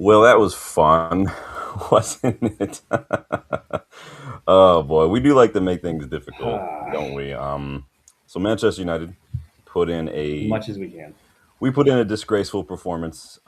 Well, that was fun, wasn't it? Oh boy, we do like to make things difficult, don't we? So Manchester United put in As a much as we can. we put in a disgraceful performance.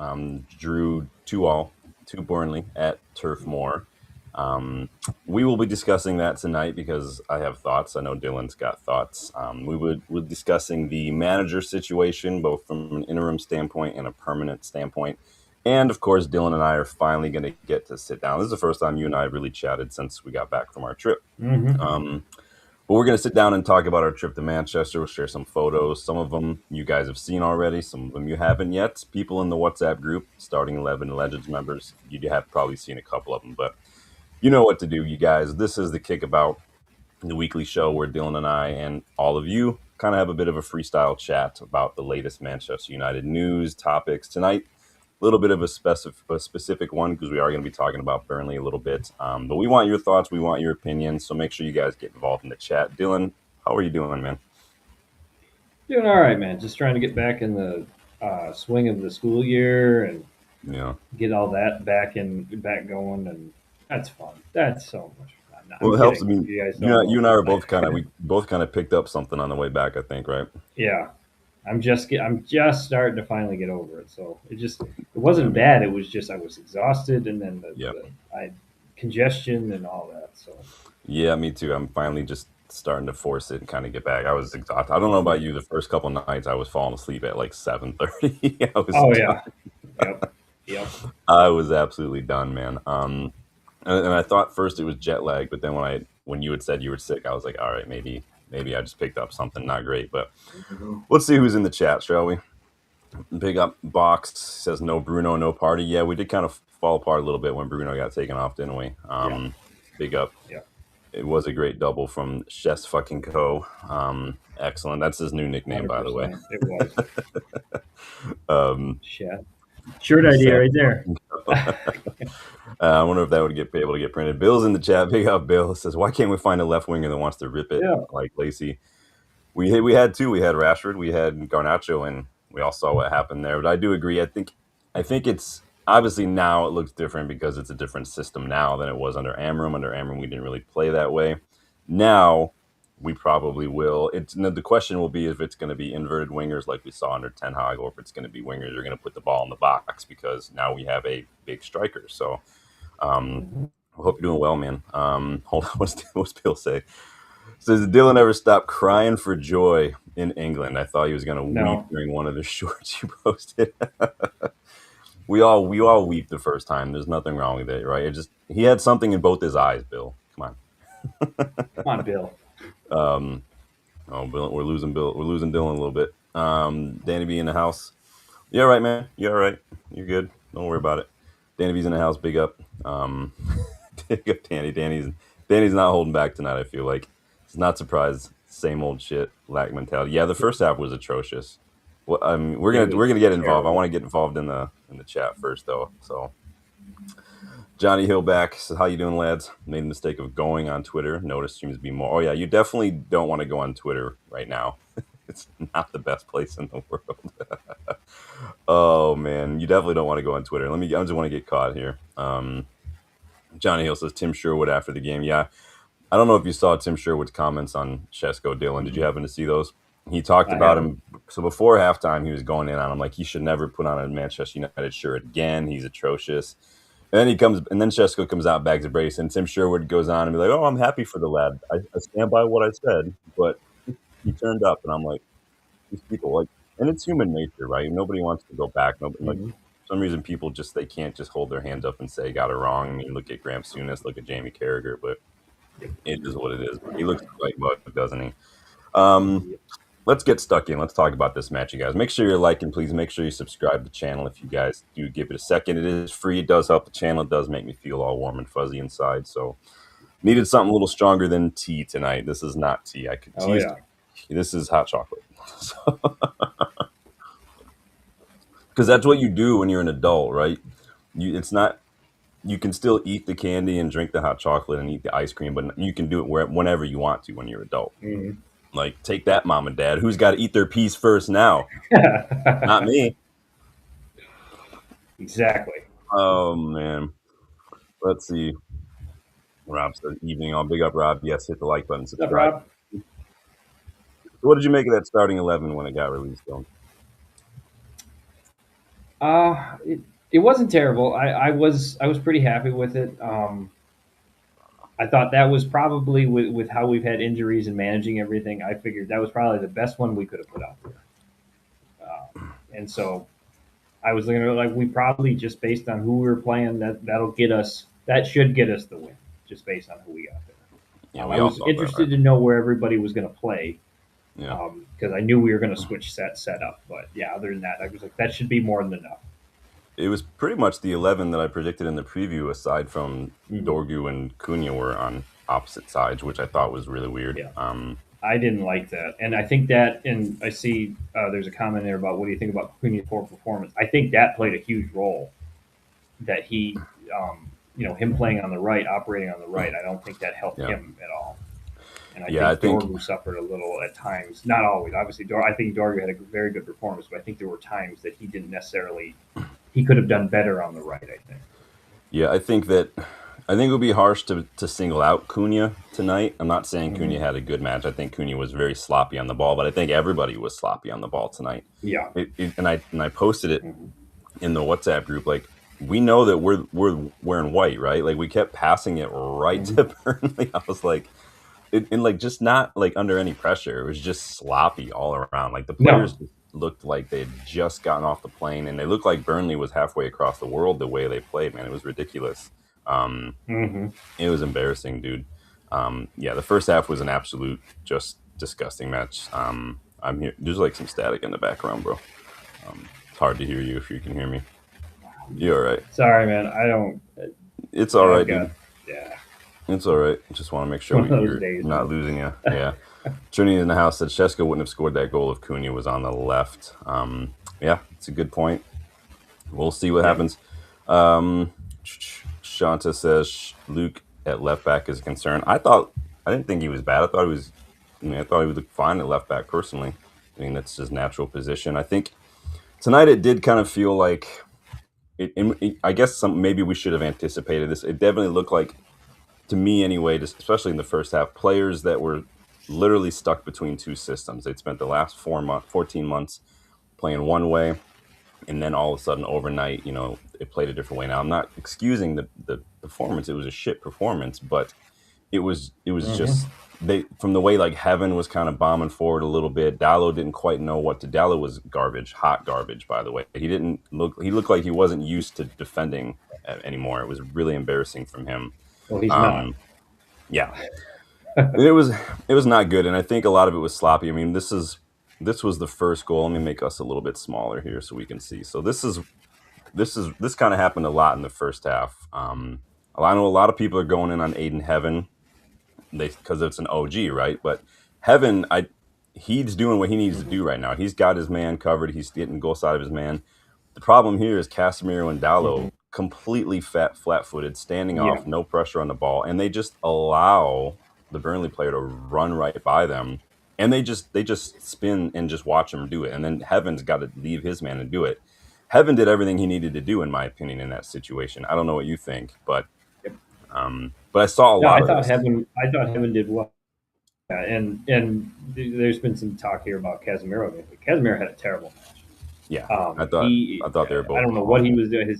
Drew 2-2 to Burnley at Turf Moor. Um, we will be discussing that tonight because I have thoughts. I know Dylan's got thoughts. We're discussing the manager situation, both from an interim standpoint and a permanent standpoint. And of course, Dylan and I are finally going to get to sit down. This is the first time you and I really chatted since we got back from our trip. Mm-hmm. But we're going to sit down and talk about our trip to Manchester. We'll share some photos. Some of them you guys have seen already. Some of them you haven't yet. People in the WhatsApp group, Starting 11 Legends members, you have probably seen a couple of them. But you know what to do, you guys. This is the Kickabout, the weekly show where Dylan and I and all of you kind of have a bit of a freestyle chat about the latest Manchester United news topics. Tonight, a little bit of a specific one because we are going to be talking about Burnley a little bit. But we want your thoughts. We want your opinions. So make sure you guys get involved in the chat. Dylan, how are you doing, man? Doing all right, man. Just trying to get back in the swing of the school year and Yeah. get all that back going, and that's fun. That's so much fun. No, I'm Well, it helps. I kidding. mean, You guys you don't know, know. you and I are we both kind of picked up something on the way back, I think, right? Yeah, I'm just starting to finally get over it. So it Yeah, wasn't me, bad. It was just I was exhausted, and then yeah, I congestion and all that. So yeah, me too. I'm finally just starting to force it and kind of get back. I was exhausted. I don't know about you. The first couple nights, I was falling asleep at like 7:30. I was oh done. yeah, yep, yep. I was absolutely done, man. And I thought first it was jet lag, but then when you had said you were sick, I was like, all right, maybe I just picked up something not great. But let's see who's in the chat, shall we? Big up box says no Bruno, no party. Yeah, we did kind of fall apart a little bit when Bruno got taken off, didn't we? Yeah, Big up. yeah. It was a great double from Chess fucking Co. Excellent. That's his new nickname, by the way. 100%. It was. Um, Shit. Shirt idea Sam right there. fucking Co. I wonder if that would be able to get printed. Bill's in the chat. Big up, Bill. Says, why can't we find a left winger that wants to rip it Yeah. like Lacey? We had two. We had Rashford. We had Garnacho, and we all saw what happened there. But I do agree. I think it's obviously now it looks different because it's a different system now than it was under Amorim. Under Amorim, we didn't really play that way. Now we probably will. The question will be if it's going to be inverted wingers like we saw under Ten Hag, or if it's going to be wingers who are going to put the ball in the box because now we have a big striker. So um, Mhm. I hope you're doing well, man. Hold on, what's Bill say? Says did Dylan ever stop crying for joy in England? I thought he was going to weep No. during one of the shorts you posted. We all weep the first time. There's nothing wrong with it, right? He had something in both his eyes, Bill. Come Come on, Bill. on. Oh, Bill, we're losing Bill. We're losing Dylan a little bit. Danny B in the house. You all right, man? You all right? You're good. Don't worry about it. Danny B's in the house. Big up. Big up, Danny. Danny's not holding back tonight. I feel like he's not surprised. Same old shit. Lack mentality. Yeah, the first half was atrocious. Well, we're It gonna we're was gonna get involved. I terrible. want to get involved in the chat first, though. So Johnny Hillback says, "How you doing, lads? Made the mistake of going on Twitter. Notice seems to be more. Oh yeah, you definitely don't want to go on Twitter right now. It's not the best place in the world. Oh man, you definitely don't want to go on Twitter. I just want to get caught here. Johnny Hill says Tim Sherwood after the game. Yeah, I don't know if you saw Tim Sherwood's comments on Shesko Dillon. Did you happen to see those? He talked I about haven't. him. So before halftime, he was going in on him like he should never put on a Manchester United shirt again. He's atrocious. And then Shesko comes out, bags a brace, and Tim Sherwood goes on and be like, "Oh, I'm happy for the lad. I stand by what I said." But he turned up, and I'm like, these people like, and it's human nature, right? Nobody wants to go back. Nobody like. Hmm. For some reason, people they can't just hold their hands up and say got it wrong. I mean, look at Graham Souness, look at Jamie Carragher, but Yep. it is what it is. He looks like mud, doesn't he? Um, Yep. let's get stuck in. Let's talk about this match, you guys. Make sure you're liking, please. Make sure you subscribe to the channel if you guys do give it a second. It is free. It does help the channel. It does make me feel all warm and fuzzy inside. So needed something a little stronger than tea tonight. This is not tea. Oh Tea is yeah. this is hot chocolate. Because that's what you do when you're an adult, right? It's not. You can still eat the candy and drink the hot chocolate and eat the ice cream, but you can do it whenever you want to when you're an adult. Hmm. Like, take that, mom and dad. Who's got to eat their piece first now? Not me. Exactly. Oh man. Let's see. Rob said evening on. Big up, Rob. Yes, hit the like button, What's up, subscribe. Rob? What did you make of that starting 11 when it got released, though? It wasn't terrible. I was pretty happy with it. I thought that was probably with how we've had injuries and managing everything. I figured that was probably the best one we could have put out there. And so I was looking at it like we probably just based on who we were playing that'll get us that should get us the win just based on who we got there. Yeah, I we all was thought that, right? interested to know where everybody was going to play Yeah. because I knew we were going to switch set up. But yeah, other than that, I was like that should be more than enough. It was pretty much the 11 that I predicted in the preview, aside from Mm-hmm. Dorgu and Cunha were on opposite sides, which I thought was really weird. Yeah. I didn't like that, and I think that, and I see there's a comment there about what do you think about Cunha's poor performance. I think that played a huge role. That he, him playing on the right, operating on the right. I don't think that helped Yeah. him at all. And I Yeah, I think think, Dorgu suffered a little at times, not always. Obviously, I think Dorgu had a very good performance, but I think there were times that he didn't necessarily. He could have done better on the right. I think. yeah, I think it would be harsh to single out Cunha tonight. I'm not saying Cunha Mm-hmm. had a good match. I think Cunha was very sloppy on the ball, but I think everybody was sloppy on the ball tonight. Yeah. And I posted it Mm-hmm. in the WhatsApp group. Like, we know that we're wearing white, right? Like, we kept passing it right Mm-hmm. to Burnley. I was like, and like, just not like under any pressure. It was just sloppy all around. Like, the players No. just looked like they had just gotten off the plane, and they looked like Burnley was halfway across the world the way they played. Man, it was ridiculous. Um, Mm-hmm. it was embarrassing, dude. Yeah, the first half was an absolute just disgusting match. I'm here. There's like some static in the background, bro. It's hard to hear you if you can hear me. You're all right. Sorry, man. I don't. It's all I've right, got. dude. Yeah. It's all right. Just want to make sure One of those you're days, not man. losing you. Yeah. Trinity in the house said Shesko wouldn't have scored that goal if Cunha was on the left. Yeah, it's a good point. We'll see what Yep. happens. Shanta says Luke at left back is a concern. I didn't think he was bad. I thought he would look fine at left back personally. I mean, that's his natural position. I think tonight it did kind of feel like I guess maybe we should have anticipated this. It definitely looked like, to me anyway, just especially in the first half, players that were literally stuck between two systems. They'd spent the last 14 months playing one way, and then all of a sudden overnight, it played a different way. Now, I'm not excusing the performance. It was a shit performance, but it was Mm-hmm. just, they, from the way like Heaven was kind of bombing forward a little bit. Dallo didn't quite know what to. Dallo was garbage, hot garbage, by the way. He looked like he wasn't used to defending anymore. It was really embarrassing from him. Well, he's not. um yeah, it was not good, and I think a lot of it was sloppy. I mean, this was the first goal. Let me make us a little bit smaller here so we can see. So this kind of happened a lot in the first half. I know a lot of people are going in on Aiden Heaven, because it's an OG, right? But Heaven, he's doing what he needs to Mm-hmm. do right now. He's got his man covered. He's getting goal side of his man. The problem here is Casemiro and Mm-hmm. Dallo completely flat-footed, standing Yeah. off, no pressure on the ball, and they just allow the Burnley player to run right by them, and they just spin and just watch him do it. And then Heaven's got to leave his man and do it. Heaven did everything he needed to do, in my opinion, in that situation. I don't know what you think, but I saw a No, lot of this. I thought Heaven did well. Yeah, and there's been some talk here about Casemiro. Casemiro had a terrible match. Yeah, I thought they were I both don't know what he awful. was doing.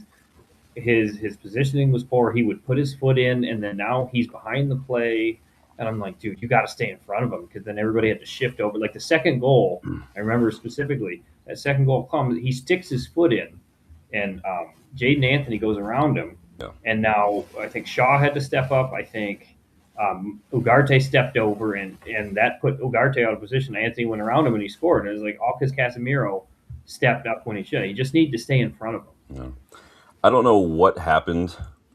His positioning was poor. He would put his foot in, and then now he's behind the play. And I'm like, dude, you got to stay in front of him because then everybody had to shift over. Like the second goal, I remember specifically that second goal comes. He sticks his foot in, and Jaden Anthony goes around him. Yeah. And now I think Shaw had to step up. I think Ugarte stepped over, and that put Ugarte out of position. Anthony went around him and he scored. And it was like all because Casemiro stepped up when he should. He just needed to stay in front of him. Yeah. I don't know what happened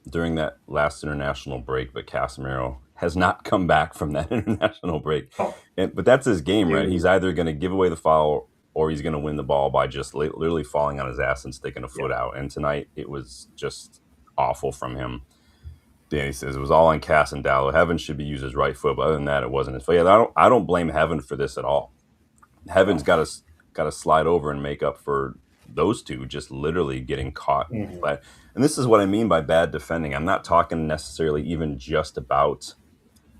during that last international break, but Casemiro has not come back from that international break. Oh, But that's his game, right? He's dude. either going to give away the foul, or he's going to win the ball by just literally falling on his ass and sticking a Yeah. foot out. And tonight it was just awful from him. Danny says it was all on Cass and Dallo. Heaven should be used his right foot, but other than that, it wasn't his foot. Yeah, I don't blame Heaven for this at all. Heaven's No. got to slide over and make up for those two just literally getting caught Hmm. flat. And this is what I mean by bad defending. I'm not talking necessarily even just about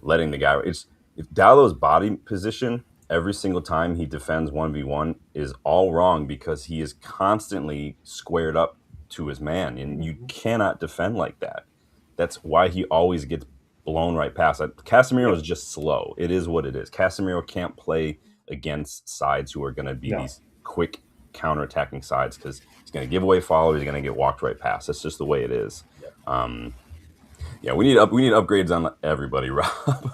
letting the guy. It's if Dallow's body position every single time he defends 1v1 is all wrong because he is constantly squared up to his man, and you Hmm. cannot defend like that. That's why he always gets blown right past. Casemiro is Yep. just slow. It is what it is. Casemiro can't play against sides who are going to be No. these quick counterattacking sides because he's going to give away follow. He's going to get walked right past. That's just the way it is. Yep. Um, yeah, we need upgrades on everybody, Rob.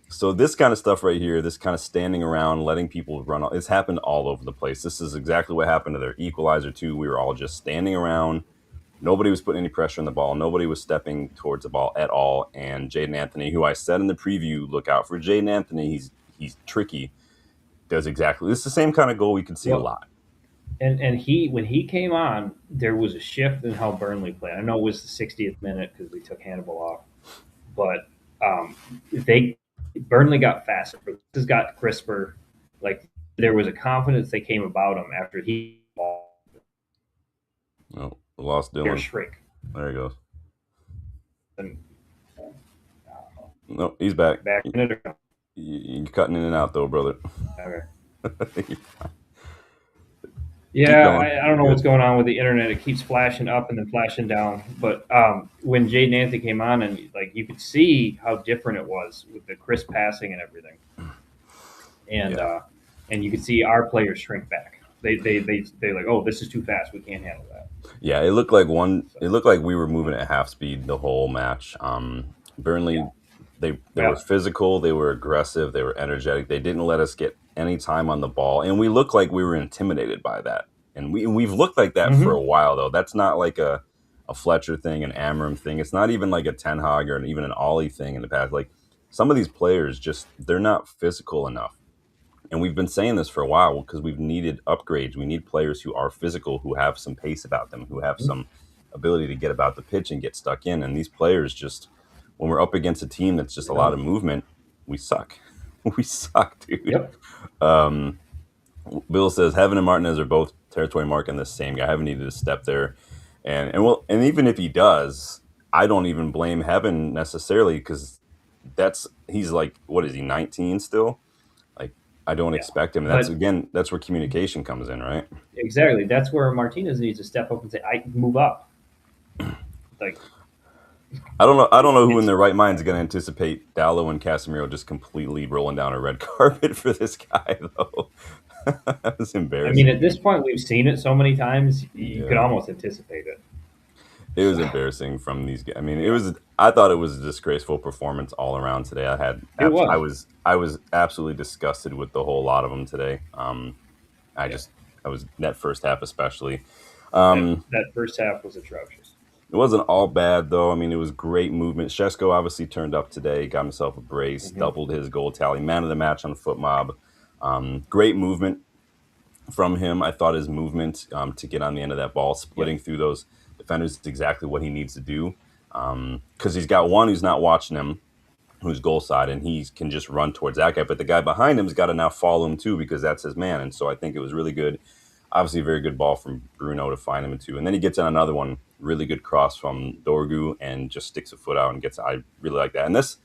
So this kind of stuff right here, this kind of standing around, letting people run, it's happened all over the place. This is exactly what happened to their equalizer too. We were all just standing around. Nobody was putting any pressure on the ball. Nobody was stepping towards the ball at all. And Jaden Anthony, who I said in the preview, look out for Jaden Anthony. He's tricky. Does exactly. This is the same kind of goal we could see a Well, lot. and he when he came on, there was a shift in how Burnley played. I know it was the 60th minute because we took Hannibal off, but they Burnley got faster. This got crisper. Like there was a confidence that came about him after he Oh, lost their Dylan. shrink. There he goes. And No, he's back. back in it. You're cutting in and out though, brother. Okay. Keep Yeah, going. I don't You're know what's good. going on with the internet. It keeps flashing up and then flashing down. But when Jaden Anthony came on, and like you could see how different it was with the crisp passing and everything, and Yeah. uh, and you could see our players shrink back. They like, oh, this is too fast. We can't handle that. Yeah, it looked like So it looked like we were moving at half speed the whole match. yeah, Burnley, they were well, physical, they were aggressive, they were energetic. They didn't let us get any time on the ball, and we looked like we were intimidated by that. And we've looked like that for a hmm, while though. That's not like a Fletcher thing, an Amorim thing. It's not even like a Ten Hag or even an Ollie thing in the past. Like some of these players just they're not physical enough. And we've been saying this for a while because we've needed upgrades. We need players who are physical, who have some pace about them, who have some ability to get about the pitch and get stuck in. And these players just, when we're up against a team that's just a lot of no, movement, we suck. We suck, dude. yep, Um, Bill says Heaven and Martinez are both territory marking the same guy. Heaven needed to step there, and even if he does, I don't even blame Heaven necessarily because that's he's like what is he 19 still? Like I don't yeah. expect him. And that's But again that's where communication comes in, right? exactly, that's where Martinez needs to step up and say, "I move up." Like I don't know who in it's their right mind is going to anticipate Dallo and Casemiro just completely rolling down a red carpet for this guy though. That was I mean, embarrassing at to this me. point, we've seen it so many times, you could Yeah. almost anticipate it. It was So, embarrassing from these guys. I mean, it yeah, was. I thought it was a disgraceful performance all around today. it was. I was absolutely disgusted with the whole lot of them today. I Yeah, just, I was that first half especially. that Um, that first half was atrocious. it wasn't all bad though. I mean, it was great movement. Shesko obviously turned up today, got himself a brace, Hmm. doubled his goal tally, man of the match on Foot Mob. Great movement from him. I thought his movement to get on the end of that ball, Yep. splitting through those defenders, is exactly what he needs to do. Because he's got one who's not watching him, who's goal side, and he can just run towards that guy. But the guy behind him's got to now follow him too because that's his man. And so I think it was really good. Obviously, a very good ball from Bruno to find him into, and then he gets on another one, really good cross from Dorgu, and just sticks a foot out and gets. I really like that. And this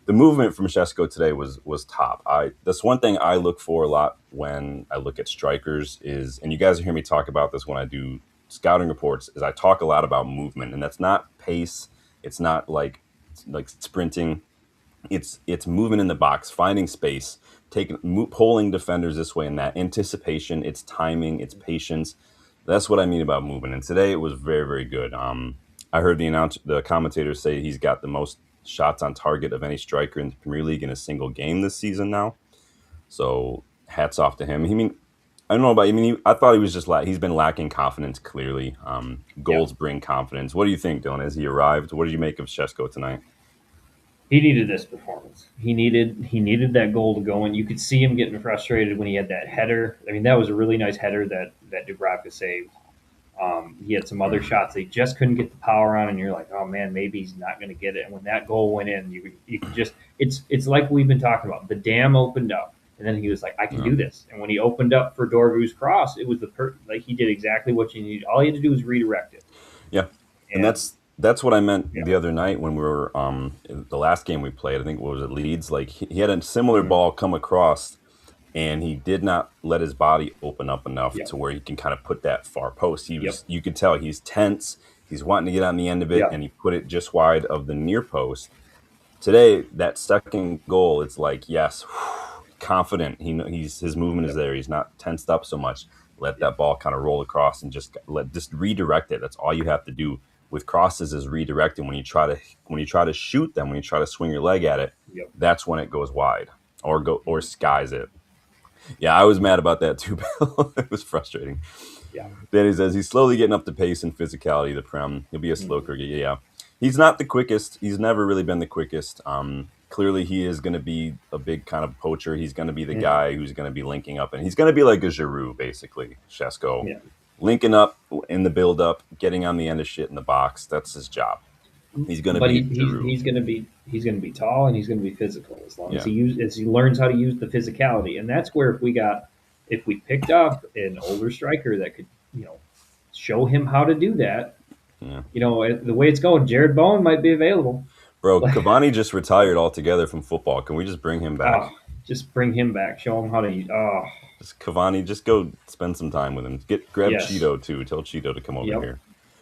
the movement from Shesko today was top. I That's one thing I look for a lot when I look at strikers is, and you guys hear me talk about this when I do scouting reports, is I talk a lot about movement, and that's not pace. It's not like sprinting. It's movement in the box, finding space, pulling defenders this way and that. Anticipation, it's timing, it's patience. That's what I mean about movement. And today it was very very good. I heard the commentators say he's got the most shots on target of any striker in the Premier League in a single game this season now. So hats off to him. I don't know about. I thought he was just he's been lacking confidence clearly. Yep. Goals bring confidence. What do you think, Dylan? Has he arrived? What did you make of Shesko tonight? He needed this performance. He needed that goal to go in. You could see him getting frustrated when he had that header. I mean, that was a really nice header that Dubravka saved. He had some other shots they just couldn't get the power on, and you're like, oh man, maybe he's not going to get it. And when that goal went in, you could just it's like we've been talking about. The dam opened up, And then he was like, I can Yeah. do this. And when he opened up for Dorgu's cross, it was like he did exactly what you needed. All you had to do was redirect it. Yeah, and And that's what I meant yeah, the other night when we were in the last game we played. I think what was it, Leeds? Like he had a similar mm-hmm. ball come across, and he did not let his body open up enough Yep, to where he can kind of put that far post. He yep, was you could tell he's tense. He's wanting to get on the end of it, yep, and he put it just wide of the near post. Today, that second goal, it's like yes, confident. He's his movement is yep, there. He's not tensed up so much. Let yep. that ball kind of roll across and just redirect it. That's all you have to do with crosses is redirecting. When you try to shoot them, when you try to swing your leg at it, Yep. that's when it goes wide or skies it. Yeah, I was mad about that too, Bill. It was frustrating. Yeah. Danny says he's slowly getting up to pace and physicality. The Prem, he'll be a slow Mm-hmm. cookie. Yeah, he's not the quickest. He's never really been the quickest. Clearly, he is going to be a big kind of poacher. He's going to be the Mm-hmm. guy who's going to be linking up, and he's going to be like a Giroud, basically. Shesko, Yeah. linking up in the build up, getting on the end of shit in the box. That's his job. He's going to But be Giroud. he's gonna be tall and he's gonna be physical as long Yeah, as he learns how to use the physicality. And that's where if we picked up an older striker that could, show him how to do that, yeah. the way it's going, Jared Bowen might be available. Bro, Like, Cavani just retired altogether from football. Can we just bring him back? oh, just bring him back, show him how to. Oh, Just Cavani, just go spend some time with him. Grab yes, Cheeto too. Tell Cheeto to come over yep, here.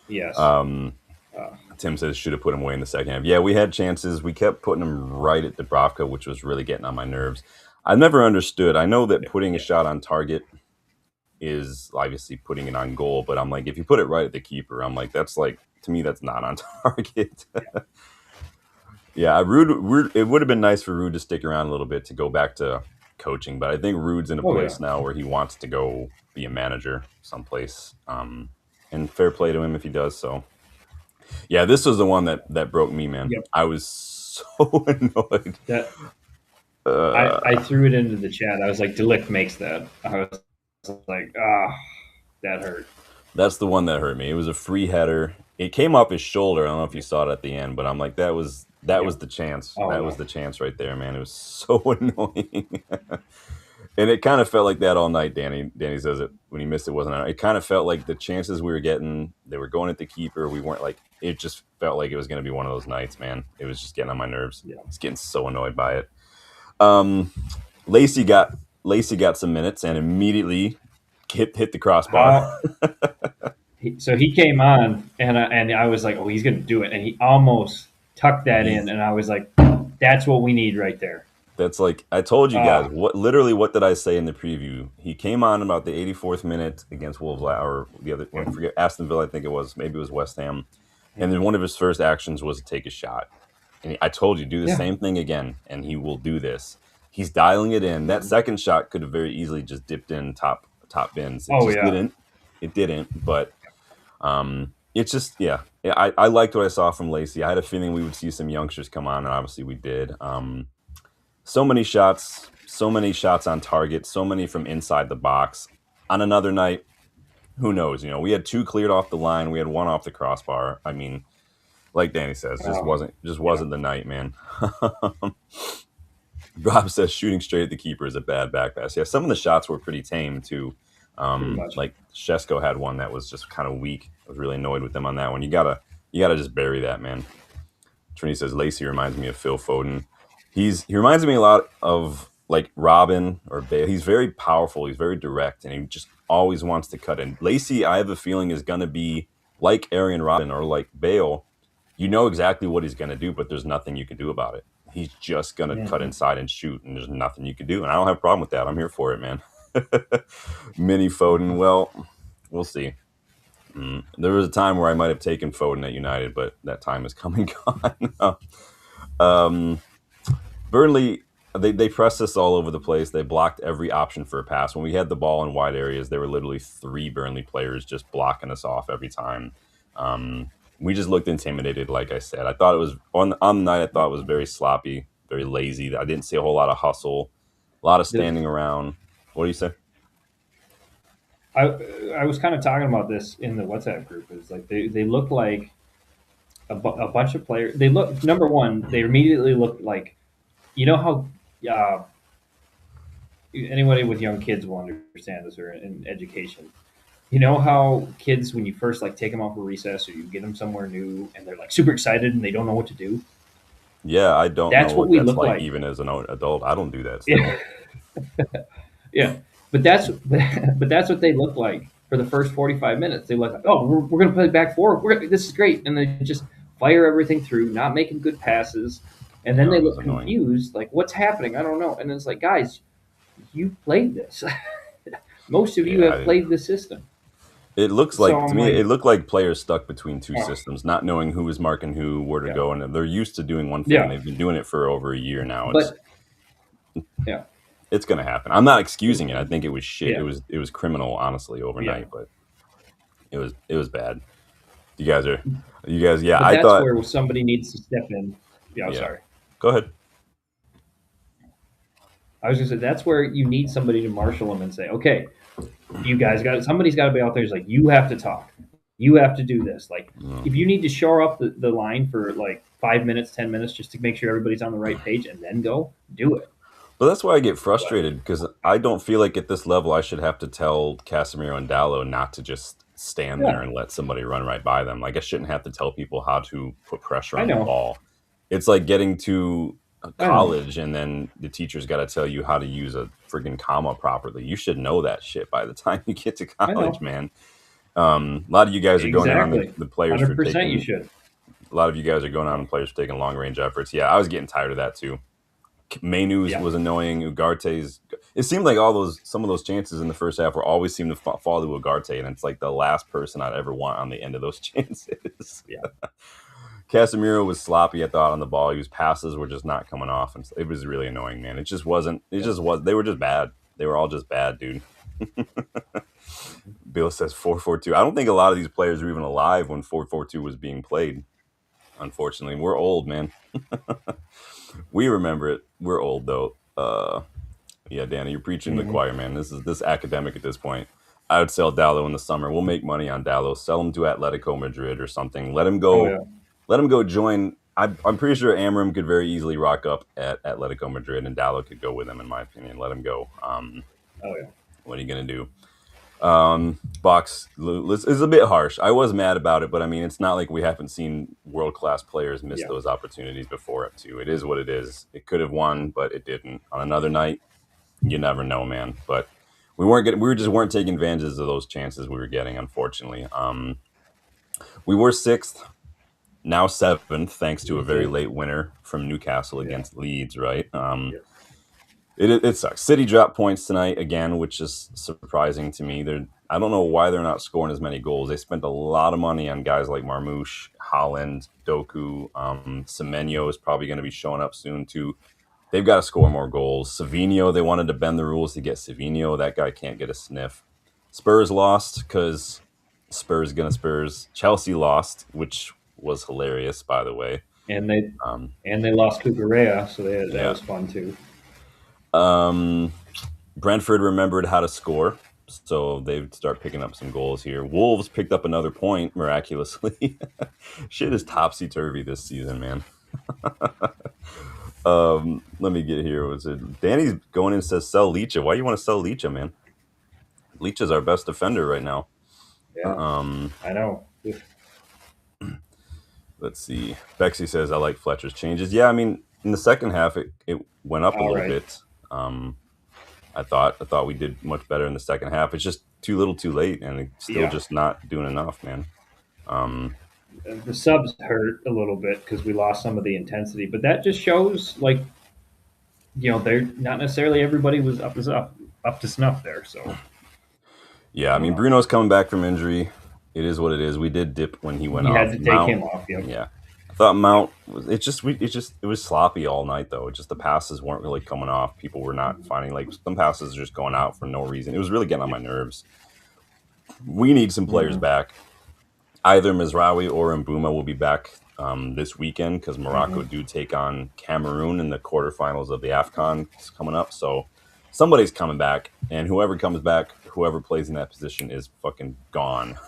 yes. Um, Uh, Tim says should have put him away in the second half. Yeah, we had chances. We kept putting him right at Dubravka, which was really getting on my nerves. I've never understood. I know that yeah, putting a yeah. shot on target is obviously putting it on goal, but I'm like, if you put it right at the keeper, I'm like, that's like to me, that's not on target. Yeah, Rude. It would have been nice for Rude to stick around a little bit to go back to coaching, but I think Rude's in a Oh yeah. place now where he wants to go be a manager someplace. And fair play to him if he does so. Yeah, this was the one that broke me, man. Yep. I was so annoyed. That I Uh, threw it into the chat. I was like, Delict makes that. I was like, that hurt. that's the one that hurt me. It was a free header. It came off his shoulder. I don't know if you saw it at the end, but I'm like, that was Yep. the chance. Oh That was no. the chance right there, man. It was so annoying. And it kind of felt like that all night. Danny says it when he missed it wasn't. It kind of felt like the chances we were getting, they were going at the keeper. We weren't like. It just felt like it was going to be one of those nights, man. It was just getting on my nerves. Yeah. I was getting so annoyed by it. Um, Lacey got Lacey got some minutes and immediately hit the crossbar. How so he came on and I was like, oh, he's gonna do it, and he almost tucked that in, He's and I was like, that's what we need right there. That's like I told you guys. Ah, What did I say in the preview? He came on about the 84th minute against Wolves or the other. I yep. forget Aston Villa. I think it was. Maybe it was West Ham. And then Mhm. one of his first actions was to take a shot. And I told you do the Yeah. same thing again, and he will do this. He's dialing it in. That Mhm. second shot could have very easily just dipped in top bins. It Oh just yeah. didn't. It didn't. But it's just yeah. I liked what I saw from Lacey. I had a feeling we would see some youngsters come on, and obviously we did. So many shots on target, so many from inside the box. On another night, who knows? We had two cleared off the line, we had one off the crossbar. I mean, like Danny says, Oh just yeah. wasn't the night, man. Rob says shooting straight at the keeper is a bad back pass. Yeah, some of the shots were pretty tame too. Pretty much. Like Shesko had one that was just kind of weak. I was really annoyed with them on that one. You gotta just bury that, man. Trini says Lacey reminds me of Phil Foden. He reminds me a lot of like Robin or Bale. He's very powerful. He's very direct, and he just always wants to cut in. Lacey, I have a feeling, is going to be like Aryan Robin or like Bale. You know exactly what he's going to do, but there's nothing you can do about it. He's just going to cut Mhm. inside and shoot, and there's nothing you can do. And I don't have a problem with that. I'm here for it, man. Mini Foden. Well, we'll see. There was a time where I might have taken Foden at United, but that time is coming gone. um, Burnley, they pressed us all over the place. They blocked every option for a pass. When we had the ball in wide areas, there were literally three Burnley players just blocking us off every time. We just looked intimidated, like I said. I thought it was on the night. I thought it was very sloppy, very lazy. I didn't see a whole lot of hustle, a lot of The, standing around. What do you say? I I was kind of talking about this in the WhatsApp group. Is like they look like a bunch of players. They look number one. They immediately look like, you know how Anybody with young kids will understand this, or in education. You know how kids, when you first like take them out for recess or you get them somewhere new, and they're like super excited and they don't know what to do. Yeah, I don't know That's what what we that's look like like. even as an adult. I don't do that Yeah, still. yeah. But that's but that's what they look like for the first 45 minutes. They look like, oh, we're gonna play back four. This is great, and they just fire everything through, not making good passes, and then Yeah, they it was look annoying. confused, like what's happening? I don't know. And it's like, guys, you played this. Most of you Yeah, have played the system. it looks So like to I'm me it like, looked like players stuck between two oh, systems, not knowing who was marking who, where to yeah, go, and they're used to doing one thing and yeah, they've been doing it for over a year now. but yeah, It's gonna happen. I'm not excusing it. I think it was shit. yeah, It was criminal, honestly, yeah. overnight, but it was bad. You guys are you guys yeah, But I that's thought where somebody needs to step in. Yeah, I'm yeah. sorry. Go ahead. I was gonna say that's where you need somebody to marshal them and say, okay, you guys got somebody's got to be out there. Who's like, you have to talk, you have to do this. Like, Mm. if you need to shore up the line for like 5 minutes, 10 minutes, just to make sure everybody's on the right page, and then go do it. But that's why I get But frustrated because I don't feel like at this level I should have to tell Casemiro and Dallo not to just stand there yeah, and let somebody run right by them. Like I shouldn't have to tell people how to put pressure I on the know, ball. It's like getting to I know, college and then the teacher's got to tell you how to use a friggin' comma properly. You should know that shit by the time you get to I college, know man. A lot of you guys are going in on exactly. the players for 100% you taking. should. A lot of you guys are going on Yeah, the players for taking long range efforts. Yeah, I was getting tired of that too. Mainu's yeah, was annoying. Ugarte's. It seemed like some of those chances in the first half were always seem to fall to Ugarte, and it's like the last person I'd ever want on the end of those chances. yeah, Casemiro was sloppy, I thought, on the ball. His passes were just not coming off, and it was really annoying, man. It just wasn't. It yeah. just was. They were just bad. They were all just bad, dude. Bill says 4-4-2. I don't think a lot of these players were even alive when 4-4-2 was being played. Unfortunately, we're old, man. We remember it. We're old though. Yeah, Danny, you're preaching to the Mm-hmm. choir, man. This academic at this point. I would sell Dallo in the summer. We'll make money on Dallo. Sell him to Atletico Madrid or something. Let him Oh go. yeah, Let him go join. I'm pretty sure Amorim could very easily rock up at Atletico Madrid, and Dallo could go with him. In my opinion, let him go. oh yeah, What are you gonna do? Box is a bit harsh. I was mad about it, but I mean, it's not like we haven't seen world class players miss yeah. those opportunities before. Up to it is what it is. It could have won, but it didn't. On another night, you never know, man. But we just weren't taking advantages of those chances we were getting, unfortunately. We were sixth, now seventh, thanks to a very Okay. late winner from Newcastle Yeah, against Leeds, right? yeah. It sucks. City dropped points tonight again, which is surprising to me. I don't know why they're not scoring as many goals. They spent a lot of money on guys like Marmoush, Holland, Doku. Semenyo is probably going to be showing up soon too. They've got to score more goals. Savinho, they wanted to bend the rules to get Savinho. That guy can't get a sniff. Spurs lost because Spurs gonna Spurs. Chelsea lost, which was hilarious, by the way. And they Um, and they lost Cucurella, so that yeah. was fun too. Um, Brentford remembered how to score, so they start picking up some goals here. Wolves picked up another point miraculously. Shit is topsy turvy this season, man. Let me get here. Was it Danny's going in and says sell Leacha? Why you want to sell Leacha, man? Leach is our best defender right now. Yeah, Um, I know. let's see. Bexy says I like Fletcher's changes. Yeah, I mean in the second half it went up a All little right. bit. Um, I thought we did much better in the second half. It's just too little, too late, and it's still Yeah, just not doing enough, man. Um, the subs hurt a little bit because we lost some of the intensity, but that just shows like they're not necessarily everybody was up to snuff there. So yeah, I I don't mean know. Bruno's coming back from injury. It is what it is. We did dip when he went You had off. to take Mount, him off. Yep. yeah, I thought Yep. Mount was. It was sloppy all night though. It just the passes weren't really coming off. People were not finding like some passes just going out for no reason. It was really getting on my nerves. We need some players Mm-hmm. back. Either Mizraoui or Mbuma will be back this weekend because Morocco Mm-hmm. do take on Cameroon in the quarterfinals of the AFCON coming up. So somebody's coming back, and whoever comes back, whoever plays in that position is fucking gone.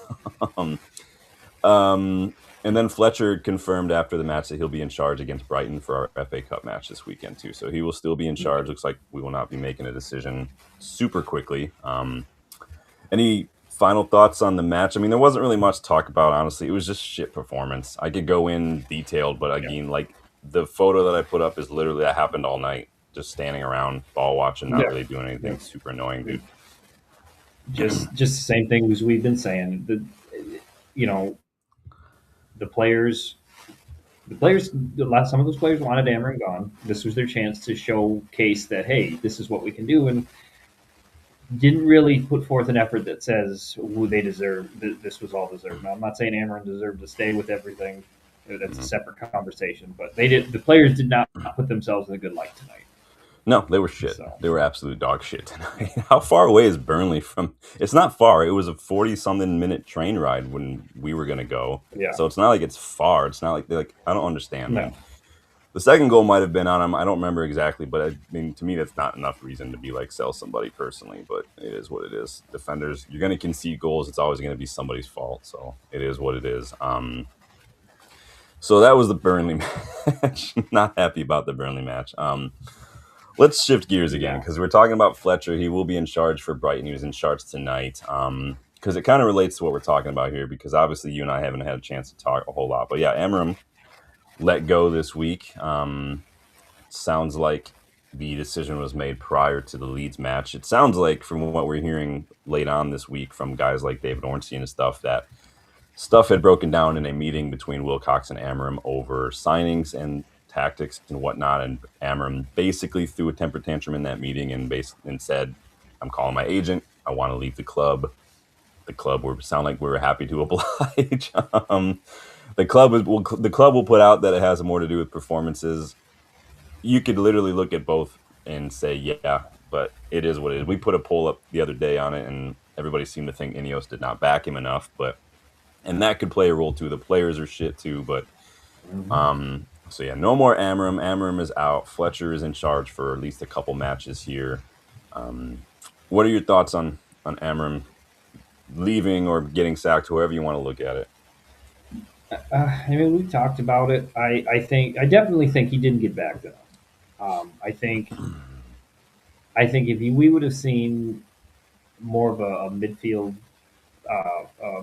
um, And then Fletcher confirmed after the match that he'll be in charge against Brighton for our FA Cup match this weekend too. So he will still be in charge. Looks like we will not be making a decision super quickly. Any final thoughts on the match? I mean, there wasn't really much to talk about, honestly. It was just shit performance. I could go in detailed, but Yeah. again, like the photo that I put up is literally that happened all night, just standing around, ball watching, not Yeah. really doing Yeah. anything. Super annoying, dude. Just the same thing as we've been saying. You know, the players, some of those players wanted Amarin gone. This was their chance to showcase that, hey, this is what we can do, and didn't really put forth an effort that says who they deserve. This was all deserved. Now, I'm not saying Amarin deserved to stay with everything. That's a Mhm. separate conversation. But they did. The players did not put themselves in a good light tonight. No, they were shit. So They were absolute dog shit tonight. How far away is Burnley from? It's not far. It was a 40-something minute train ride when we were gonna go. yeah, So it's not like it's far. It's not like they're like I don't understand, man. no, The second goal might have been on him. I don't remember exactly, but I mean, to me, that's not enough reason to be like sell somebody personally. But it is what it is. Defenders, you're going to concede goals. It's always going to be somebody's fault. So it is what it is. So that was the Burnley match. Not happy about the Burnley match. Let's shift gears again yeah, because we're talking about Fletcher. He will be in charge for Brighton. He was in charge tonight. Because it kind of relates to what we're talking about here. Because obviously you and I haven't had a chance to talk a whole lot. But yeah, Amorim let go this week. Sounds like the decision was made prior to the Leeds match. It sounds like, from what we're hearing late on this week from guys like David Ornstein and stuff, that stuff had broken down in a meeting between Wilcox and Amorim over signings and tactics and whatnot. And Amorim basically threw a temper tantrum in that meeting and said, "I'm calling my agent. I want to leave the club." The club would sound like we were happy to oblige. The club will put out that it has more to do with performances. You could literally look at both and say, yeah, but it is what it is. We put a poll up the other day on it, and everybody seemed to think Ineos did not back him enough. But and that could play a role too. The players are shit too. But mhm. so yeah, no more Amorim. Amorim is out. Fletcher is in charge for at least a couple matches here. Um, what are your thoughts on Amorim leaving or getting sacked, however you want to look at it? I mean, we talked about it. I definitely think he didn't get back to them. I think if we would have seen more of a midfield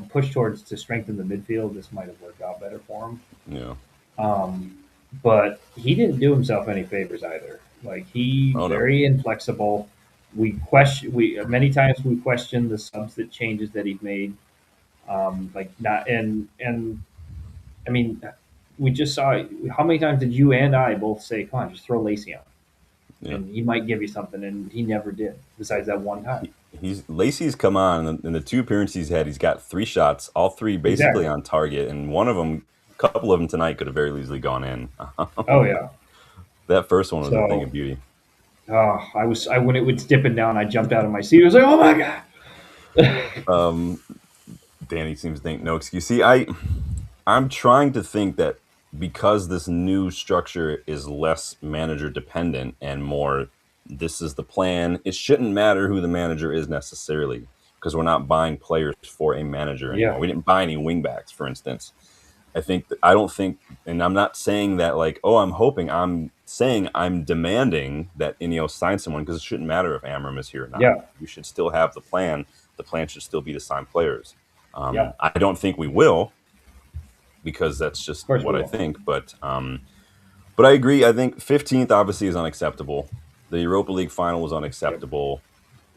push towards to strengthen the midfield, this might have worked out better for him. Yeah. Um, but he didn't do himself any favors either. Like he Oh no. very inflexible. We many times we question the subs that changes that he made. Like not and I mean, we just saw how many times did you and I both say, "Come on, just throw Lacey on, Yeah. and he might give you something," and he never did. Besides that one time, He's Lacey's come on in the two appearances he's had. He's got 3 shots, all three basically exactly. on target, and one of them, a couple of them tonight could have very easily gone in. Oh yeah. That first one was a thing of So beauty. I when it was dipping down, I jumped out of my seat. I was like, "Oh my god!" Um, Danny seems to think no excuse. See, I'm trying to think that because this new structure is less manager dependent and more, this is the plan. It shouldn't matter who the manager is necessarily because we're not buying players for a manager Yeah, anymore. We didn't buy any wingbacks, for instance. I don't think, and I'm not saying that like, oh, I'm hoping. I'm saying I'm demanding that Ineos sign someone because it shouldn't matter if Amram is here or not. yeah, We should still have the plan. The plan should still be to sign players. yeah. I don't think we will because that's just Of course what we I will. think. But I agree. I think 15th obviously is unacceptable. The Europa League final was Yep. unacceptable.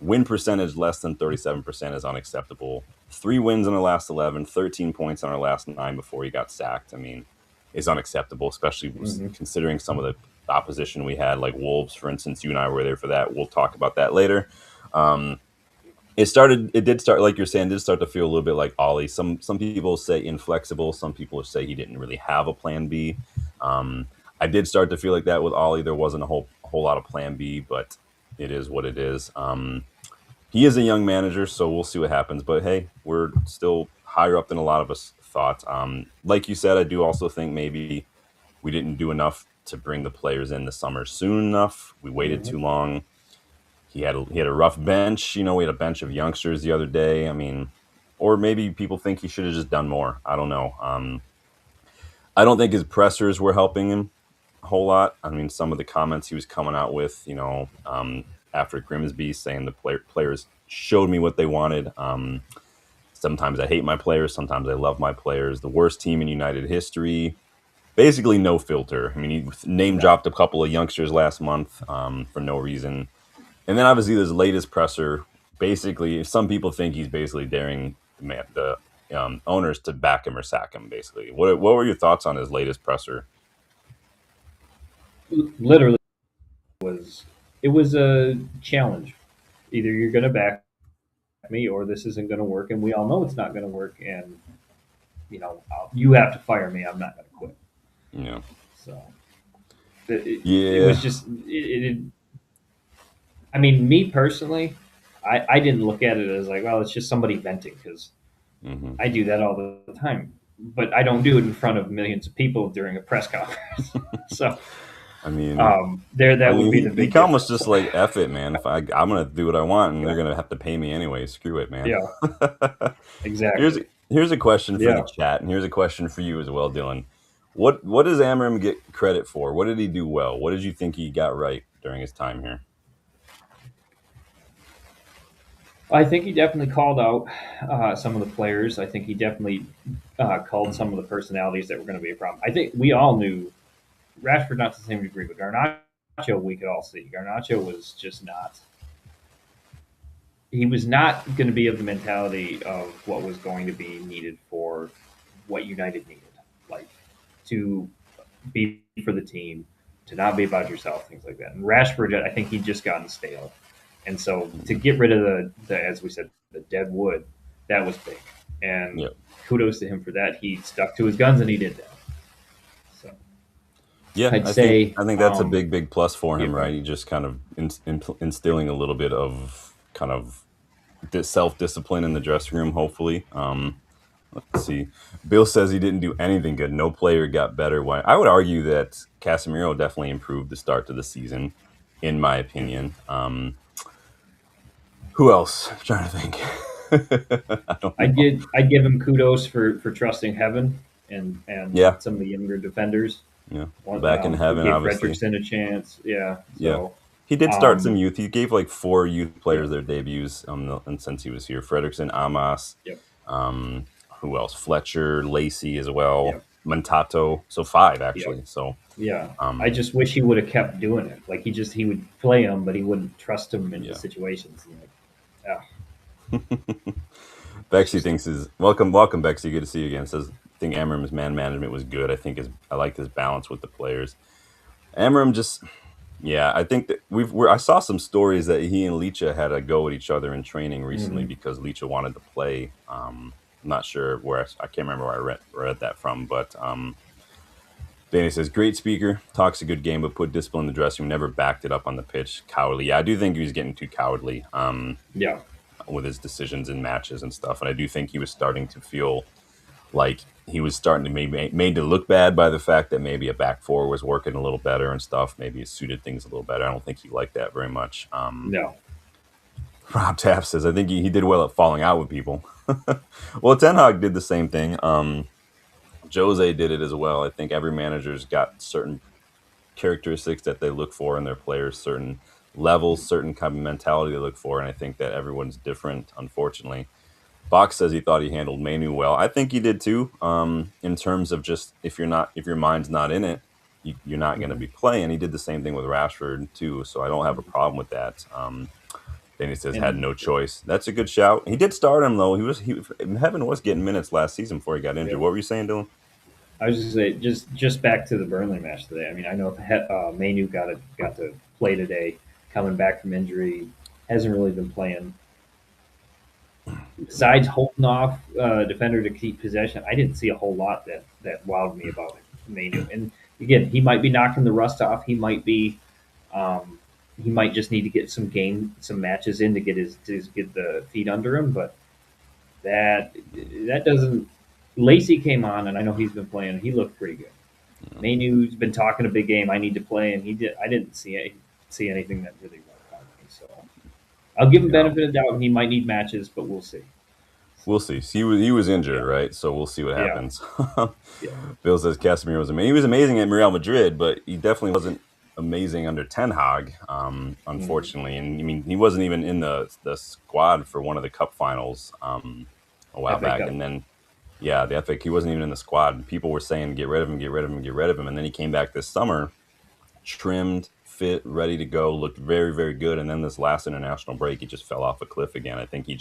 Win percentage less than 37% is unacceptable. 3 wins in our last 11, 13 points on our last 9 before he got sacked. I mean, is unacceptable, especially Hmm. considering some of the opposition we had, like Wolves, for instance. You and I were there for that. We'll talk about that later. Um, it did start, like you're saying, did start to feel a little bit like Ollie. Some people say inflexible. Some people say he didn't really have a plan B. I did start to feel like that with Ollie. There wasn't a whole lot of plan B, but it is what it is. He is a young manager, so we'll see what happens. But hey, we're still higher up than a lot of us thought. Like you said, I do also think maybe we didn't do enough to bring the players in the summer soon enough. We waited Hmm. too long. He had a rough bench. We had a bench of youngsters the other day. I mean, or maybe people think he should have just done more. I don't know. I don't think his pressers were helping him a whole lot. I mean, some of the comments he was coming out with, after Grimsby, saying the players showed me what they wanted. Sometimes I hate my players, sometimes I love my players. The worst team in United history. Basically, no filter. I mean, he name No, dropped a couple of youngsters last month for no reason. And then obviously, this latest presser, basically, some people think he's basically daring the owners to back him or sack him. Basically, what were your thoughts on his latest presser? literally was it was a challenge. Either you're going to back me or this isn't going to work, and we all know it's not going to work. And you have to fire me. I'm not going to quit. Yeah, So it yeah, was just I mean, me personally, I didn't look at it as like, well, it's just somebody venting because hmm I do that all the time, but I don't do it in front of millions of people during a press conference. So I mean, there, I that would mean, be the he big can almost difference. just like F it, man. If I'm gonna do what I want, and Yeah, they're gonna have to pay me anyway. Screw it, man. yeah, here's exactly. here's a question for the Yeah, chat, and here's a question for you as well, Dylan. What does Amorim get credit for? What did he do well? What did you think he got right during his time here? I think he definitely called out some of the players. I think he definitely called some of the personalities that were going to be a problem. I think we all knew Rashford not to the same degree, but Garnacho we could all see. Garnacho was just not. He was not going to be of the mentality of what was going to be needed for what United needed, like to be for the team, to not be about yourself, things like that. And Rashford, I think he'd just gotten stale, and so to get rid of the as we said, the dead wood, that was big. And Yep. kudos to him for that. He stuck to his guns and he did that. So Yeah, I'd I think say, I think that's a big plus for yeah, him, right? He just kind of instilling a little bit of kind of self discipline in the dressing room. Hopefully, let's see. Bill says he didn't do anything good. No player got better. Why? I would argue that Casemiro definitely improved the start to the season, in my opinion. Who else? I'm trying to think. I don't know. I'd give him kudos for trusting heaven and Yeah, some of the younger defenders. yeah. One, Back in we heaven, gave obviously. Fredrickson a chance. Yeah. Yeah. So, He did start some um, youth. He gave like four youth yeah, players their debuts and since he was here. Fredrickson, Amos, yep, um, who else? Fletcher, Lacey as well, yep, Montato. So five yep, actually. So yeah. I um, just wish he would have kept doing it. Like he would play him, but he wouldn't trust him into yeah. situations. And like, yeah, it's Bexy just thinks his welcome Bexy. Good to see you again. Says I think Amram's man management was good. I liked his balance with the players. Amram just yeah, I think that I saw some stories that he and Leacha had a go at each other in training recently mhm. because Leacha wanted to play. I'm not sure where I can't remember where I read that from, but Danny says great speaker, talks a good game, but put discipline in the dressing room. Never backed it up on the pitch. Cowardly. Yeah, I do think he was getting too cowardly Yeah, with his decisions in matches and stuff, and I do think he was starting to feel like he was starting to maybe made to look bad by the fact that maybe a back four was working a little better and stuff. Maybe it suited things a little better. I don't think he liked that very much. no, Rob Taft says I think he did well at falling out with people. Well, Ten Hag did the same thing. Jose did it as well. I think every manager's got certain characteristics that they look for in their players, certain levels, certain kind of mentality they look for, and I think that everyone's different. Unfortunately, Fox says he thought he handled Manu well. I think he did too. In terms of just if your mind's not in it, you're not going to mhm, be playing. He did the same thing with Rashford too, so I don't have a mhm. problem with that. Then he says had And no choice. That's a good shout. He did start him though. He Heaven was getting minutes last season before he got yeah, injured. What were you saying, Dylan? I was just say just back to the Burnley match today. I mean, I know Manu got to play today, coming back from injury, hasn't really been playing. Besides holding off defender to keep possession, I didn't see a whole lot that wowed me about Manu. And again, he might be knocking the rust off. Um, he might just need to get some matches in to get get the feet under him. But that that doesn't. Lacey came on, and I know he's been playing. He looked pretty good. Manu's been talking a big game. I need to play, and he did. I didn't see anything that really worked on me. So I'll give him Yeah. benefit of doubt. He might need matches, but we'll see. We'll see. He was injured, Yeah, right? So we'll see what yeah, happens. yeah. Bill says Casemiro was amazing. He was amazing at Real Madrid, but he definitely wasn't amazing under Ten Hag, Hmm. unfortunately. And I mean, he wasn't even in the squad for one of the cup finals a while FA back. Cup. And then, yeah, the Epic, he wasn't even in the squad. People were saying, get rid of him, get rid of him, get rid of him. And then he came back this summer, trimmed, fit, ready to go, looked very, very good. And then this last international break, he just fell off a cliff again. I think he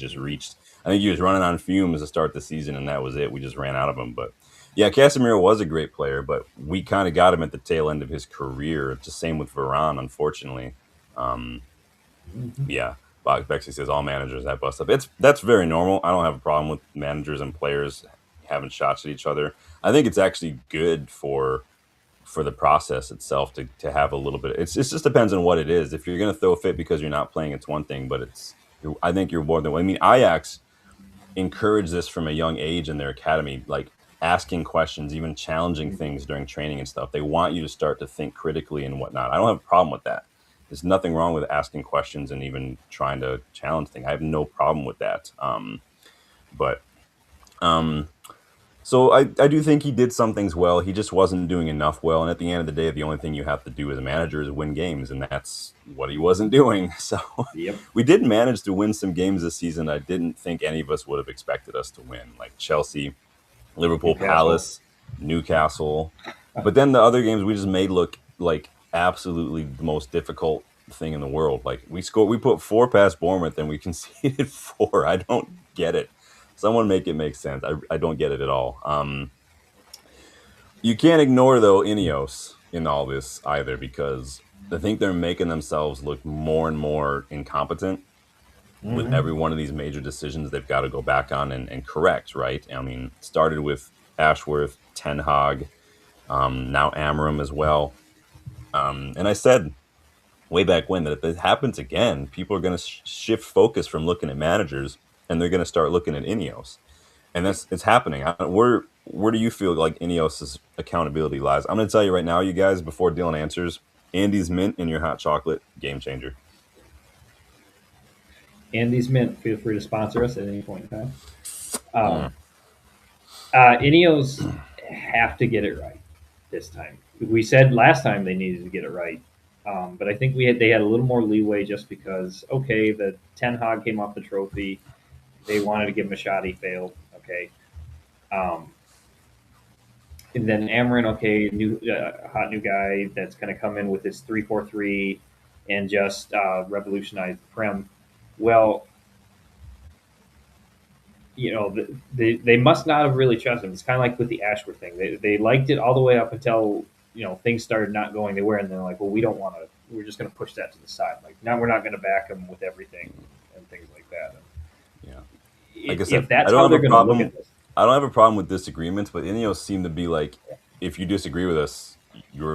was running on fumes to start the season, and that was it. We just ran out of him. But yeah, Casemiro was a great player, but we kind of got him at the tail end of his career. It's the same with Varane, unfortunately. Um, Hmm. yeah. Bexley says all managers have bust up. That's very normal. I don't have a problem with managers and players having shots at each other. I think it's actually good for the process itself to have a little bit. It just depends on what it is. If you're going to throw a fit because you're not playing, it's one thing. But I think you're more than. I mean, Ajax encourage this from a young age in their academy, like asking questions, even challenging things during training and stuff. They want you to start to think critically and whatnot. I don't have a problem with that. There's nothing wrong with asking questions and even trying to challenge things. I have no problem with that. But um, so I do think he did some things well. He just wasn't doing enough well. And at the end of the day, the only thing you have to do as a manager is win games, and that's what he wasn't doing. So Yep. we did manage to win some games this season. I didn't think any of us would have expected us to win, like Chelsea, Liverpool, Newcastle. Palace, Newcastle. But then the other games we just made look like absolutely the most difficult thing in the world. Like we put four past Bournemouth and we conceded four. I don't get it. Someone make it make sense. I don't get it at all. You can't ignore though Ineos in all this either because I think they're making themselves look more and more incompetent with Hmm. every one of these major decisions they've got to go back on and correct, right? I mean, started with Ashworth, Ten Hag, now Amorim as well. And I said way back when that if it happens again, people are going to shift focus from looking at managers and they're going to start looking at Ineos. And Yep. that's it's happening. Where do you feel like Ineos's accountability lies? I'm going to tell you right now, you guys, before Dylan answers, Andy's mint in your hot chocolate, game changer. Andy's Mint, feel free to sponsor us at any point in time. Mm. Um, Ineos have to get it right this time. We said last time they needed to get it right, but I think they had a little more leeway just because okay, the Ten Hag came off the trophy. They wanted to give him a shot. He failed. Okay, um, and then Amarin, okay, new hot new guy that's going to come in with his 3-4-3 and just revolutionize the Prem. Well, they must not have really trusted him. It's kind of like with the Ashworth thing. They liked it all the way up until things started not going their way, and they're like, well, we don't want to. We're just going to push that to the side. Like now, we're not going to back them with everything and things like that. Yeah. Like I And said, if that's how they're going to look at this, I don't have a problem with disagreements, but Ineos seem to be like, if you disagree with us,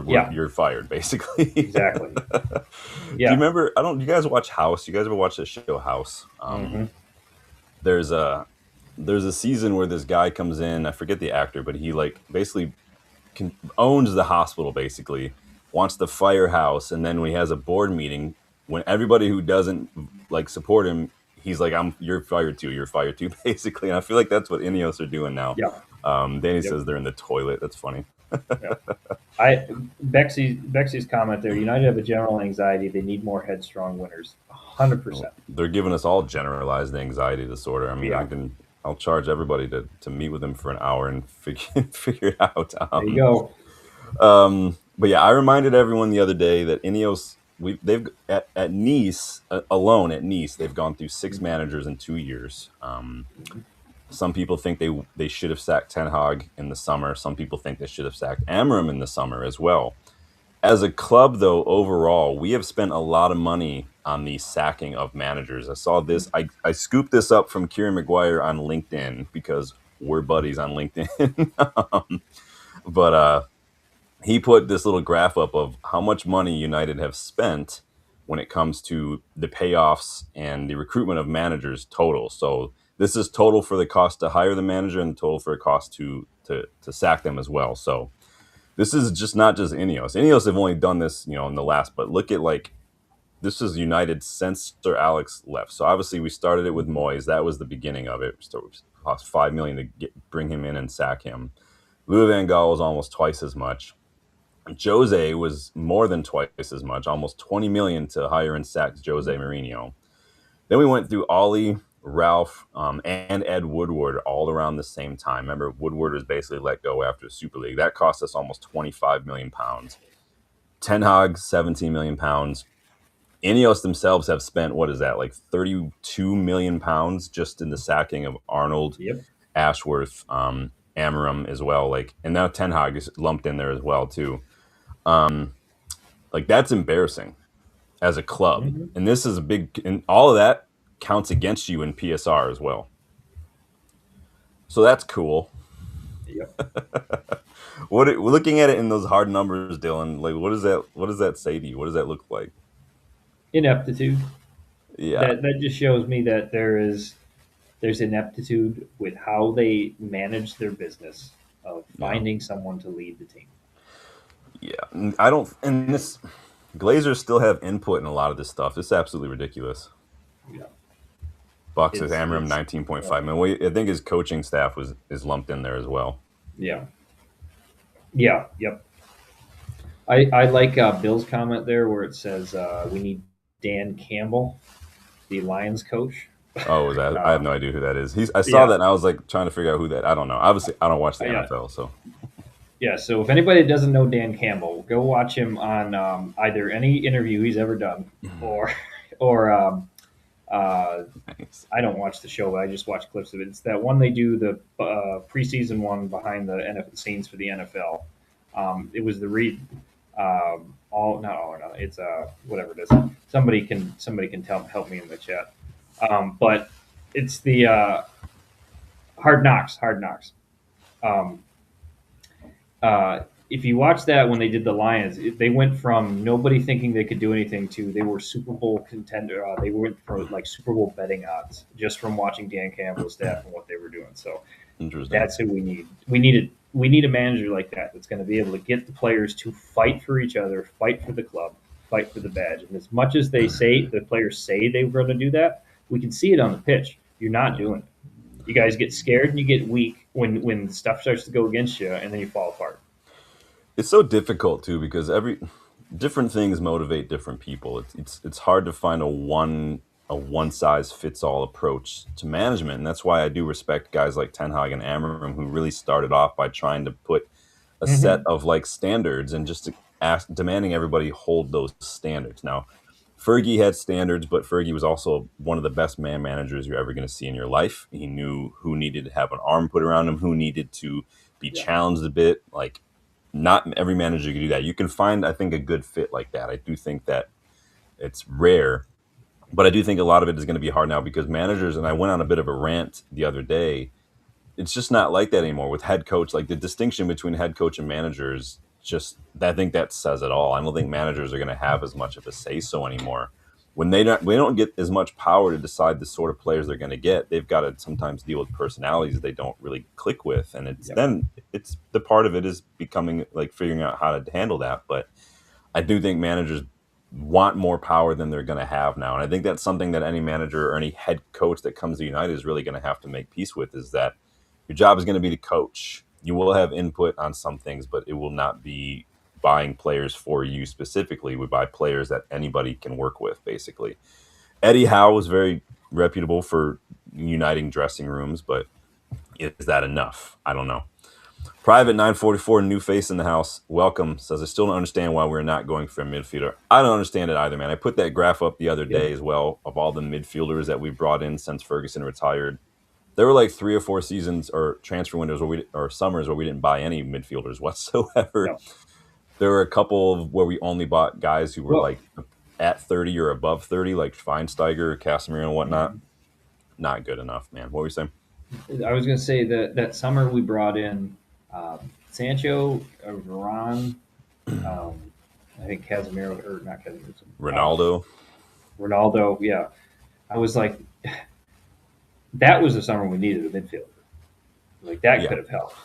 yeah, you're fired, basically. exactly, Do you yeah, remember? I don't. You guys watch House? You guys ever watch the show House? hmm, There's a there's a season where this guy comes in. I forget the actor, but he like basically owns the hospital. Basically, wants to fire House, and then when he has a board meeting, when everybody who doesn't like support him, he's like, You're fired too. You're fired too." Basically, and I feel like that's what Ineos are doing now. yeah, Danny yep, says they're in the toilet. That's funny. yeah. I Bexy's comment there. United have a general anxiety. They need more headstrong winners. 100%. They're giving us all generalized anxiety disorder. I mean, Yeah, I'll charge everybody to meet with him for an hour and figure it out. there you go. But yeah, I reminded everyone the other day that Ineos they've at Nice alone at Nice they've gone through six managers in 2 years. Some people think they should have sacked Ten Hag in the summer. Some people think they should have sacked Amorim in the summer as well. As a club, though, overall, we have spent a lot of money on the sacking of managers. I saw this. I scooped this up from Kieran Maguire on LinkedIn because we're buddies on LinkedIn. But he put this little graph up of how much money United have spent when it comes to the payoffs and the recruitment of managers total. So this is total for the cost to hire the manager and total for the cost to sack them as well. So this is just not just Ineos. Ineos have only done this, in the last, but look at like this is United since Sir Alex left. So obviously we started it with Moyes. That was the beginning of it. cost 5 million to bring him in and sack him. Louis Van Gaal was almost twice as much. Jose was more than twice as much, almost 20 million to hire and sack Jose Mourinho. Then we went through Ollie, Ralph, and Ed Woodward all around the same time. Remember, Woodward was basically let go after the Super League. That cost us almost 25 million pounds. Ten Hag, 17 million pounds. Ineos themselves have spent, what is that, like 32 million pounds just in the sacking of Arnold, Yep. Ashworth, Amorim as well. Like, and now Ten Hag is lumped in there as well too. Like, that's embarrassing as a club, Hmm. and this is a big, and all of that counts against you in PSR as well. So that's cool. Yep. Looking at it in those hard numbers, Dylan, like what does that say to you? What does that look like? Ineptitude. Yeah, That just shows me that there's ineptitude with how they manage their business of yeah, finding someone to lead the team. yeah. I don't, and this Glazers still have input in a lot of this stuff. It's absolutely ridiculous. Yeah. Bucks is Amram It's 19.5 million. Well, I think his coaching staff is lumped in there as well. yeah. Yeah. Yep. I like Bill's comment there where it says we need Dan Campbell, the Lions coach. Oh, is that? I have Uh, no idea who that is. I saw yeah. that and I was like trying to figure out who that. I don't know. Obviously, I don't watch the Yeah. NFL, so Yeah. So if anybody doesn't know Dan Campbell, go watch him on either any interview he's ever done or or uh, nice. I don't watch the show, but I just watch clips of it. It's that one they do the preseason one behind the NFL scenes for the NFL. It was the read all not all or nothing. It's whatever it is. Somebody can help me in the chat. But it's the Hard Knocks. Hard Knocks. Um, if you watch that when they did the Lions, they went from nobody thinking they could do anything to they were Super Bowl contender. They went for like Super Bowl betting odds just from watching Dan Campbell's staff and what they were doing. So Interesting. that's who we need. We need a manager like that that's going to be able to get the players to fight for each other, fight for the club, fight for the badge. And as much as the players say they were going to do that, we can see it on the pitch. You're not Yeah. doing it. You guys get scared and you get weak when stuff starts to go against you, and then you fall apart. It's so difficult too because every different things motivate different people. It's hard to find a one size fits all approach to management, and that's why I do respect guys like Ten Hag and Amorim who really started off by trying to put a set Mm-hmm. of like standards and just to demanding everybody hold those standards. Now, Fergie had standards, but Fergie was also one of the best man managers you're ever going to see in your life. He knew who needed to have an arm put around him, who needed to be Yeah. challenged a bit. Like, not every manager can do that. You can find, I think, a good fit like that. I do think that it's rare, but I do think a lot of it is going to be hard now because managers, and I went on a bit of a rant the other day, it's just not like that anymore with head coach. Like the distinction between head coach and managers, just I think that says it all. I don't think managers are going to have as much of a say so anymore. When they don't get as much power to decide the sort of players they're going to get. They've got to sometimes deal with personalities they don't really click with, and Yep. it's the part of it is becoming like figuring out how to handle that. But I do think managers want more power than they're going to have now, and I think that's something that any manager or any head coach that comes to United is really going to have to make peace with. Is that your job is going to be to coach. You will have input on some things, but it will not be buying players for you specifically. We buy players that anybody can work with, basically. Eddie Howe was very reputable for uniting dressing rooms, but is that enough? I don't know. Private 944, new face in the house. Welcome. Says, I still don't understand why we're not going for a midfielder. I don't understand it either, man. I put that graph up the other Yep. day as well of all the midfielders that we brought in since Ferguson retired. There were like 3 or 4 seasons or transfer windows or summers where we didn't buy any midfielders whatsoever. Yep. There were a couple where we only bought guys who were Well, like at 30 or above 30, like Feinsteiger, Casemiro, and whatnot. mhm. Not good enough, man. What were you saying? I was going to say that summer we brought in Sancho, Varane, um, I think Casemiro or not Casemiro, Ronaldo. Ronaldo. Yeah, I was like, that was the summer we needed a midfielder. Like that Yeah, could have helped.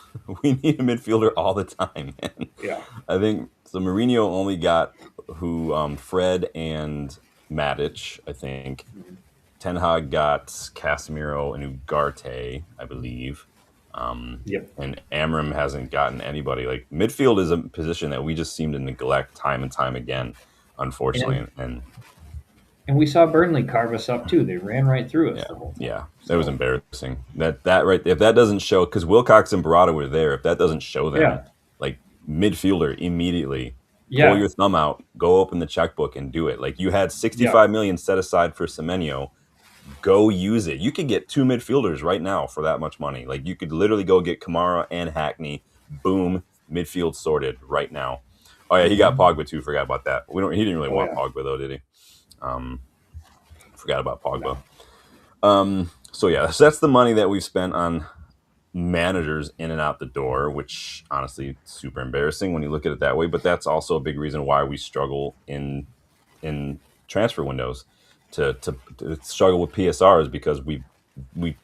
we need a midfielder all the time, man. Yeah. I think so. Mourinho only got who Fred and Matic, I think. Ten Hag got Casemiro and Ugarte, I believe. Yep. And Amorim hasn't gotten anybody. Like midfield is a position that we just seem to neglect time and time again, unfortunately. And And and we saw Burnley carve us up too. They ran right through us yeah, the whole time. yeah, that was So embarrassing. That right, if that doesn't show, because Wilcox and Barada were there, if that doesn't show them, yeah, like midfielder immediately, pull yeah, your thumb out, go open the checkbook and do it. Like you had yeah. 65 million set aside for Semenyo, go use it. You could get two midfielders right now for that much money. Like you could literally go get Kamara and Hackney. Boom, midfield sorted right now. Oh yeah, he got Hmm. Pogba too. Forgot about that. We don't. He didn't really Oh want yeah, Pogba though, did he? Um, Forgot about Pogba. no. So yeah, so that's the money that we've spent on managers in and out the door, which honestly super embarrassing when you look at it that way. But that's also a big reason why we struggle in transfer windows to struggle with PSRs because we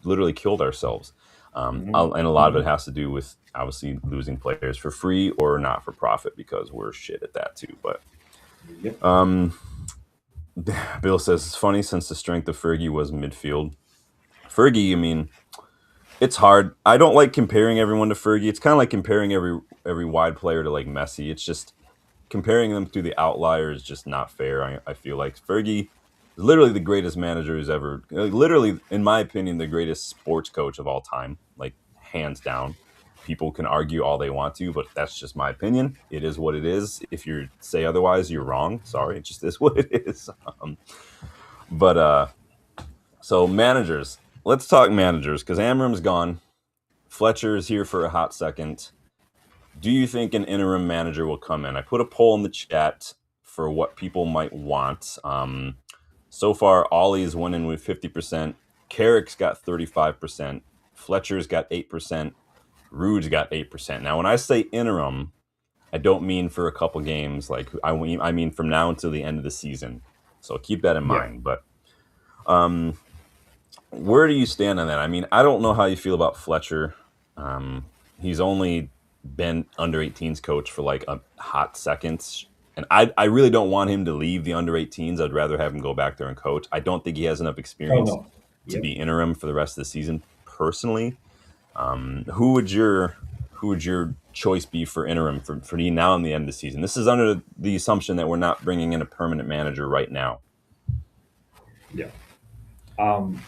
literally killed ourselves. Hmm. And a lot of Hmm. it has to do with obviously losing players for free or not for profit because we're shit at that too. But Yep. um, Bill says it's funny since the strength of Fergie was midfield. Fergie, I mean, it's hard. I don't like comparing everyone to Fergie. It's kind of like comparing every wide player to like Messi. It's just comparing them to the outlier is just not fair. I feel like Fergie is literally the greatest manager who's ever, like, literally, in my opinion, the greatest sports coach of all time, like hands down. People can argue all they want to, but that's just my opinion. It is what it is. If you say otherwise, you're wrong. Sorry, it just is what it is. But so managers, let's talk managers because Amram's gone. Fletcher is here for a hot second. Do you think an interim manager will come in? I put a poll in the chat for what people might want. So far, Ollie is winning with 50%. Carrick's got 35%. Fletcher's got 8%. Rude's got 8%. Now, when I say interim, I don't mean for a couple games. Like I mean from now until the end of the season. So keep that in Yeah. mind. But um, where do you stand on that? I mean, I don't know how you feel about Fletcher. He's only been under 18s coach for like a hot second. And I really don't want him to leave the under 18s. I'd rather have him go back there and coach. I don't think he has enough Oh experience no. to Yep. be interim for the rest of the season personally. Who would your choice be for interim for now and the end of the season? This is under the assumption that we're not bringing in a permanent manager right now. Yeah. Um,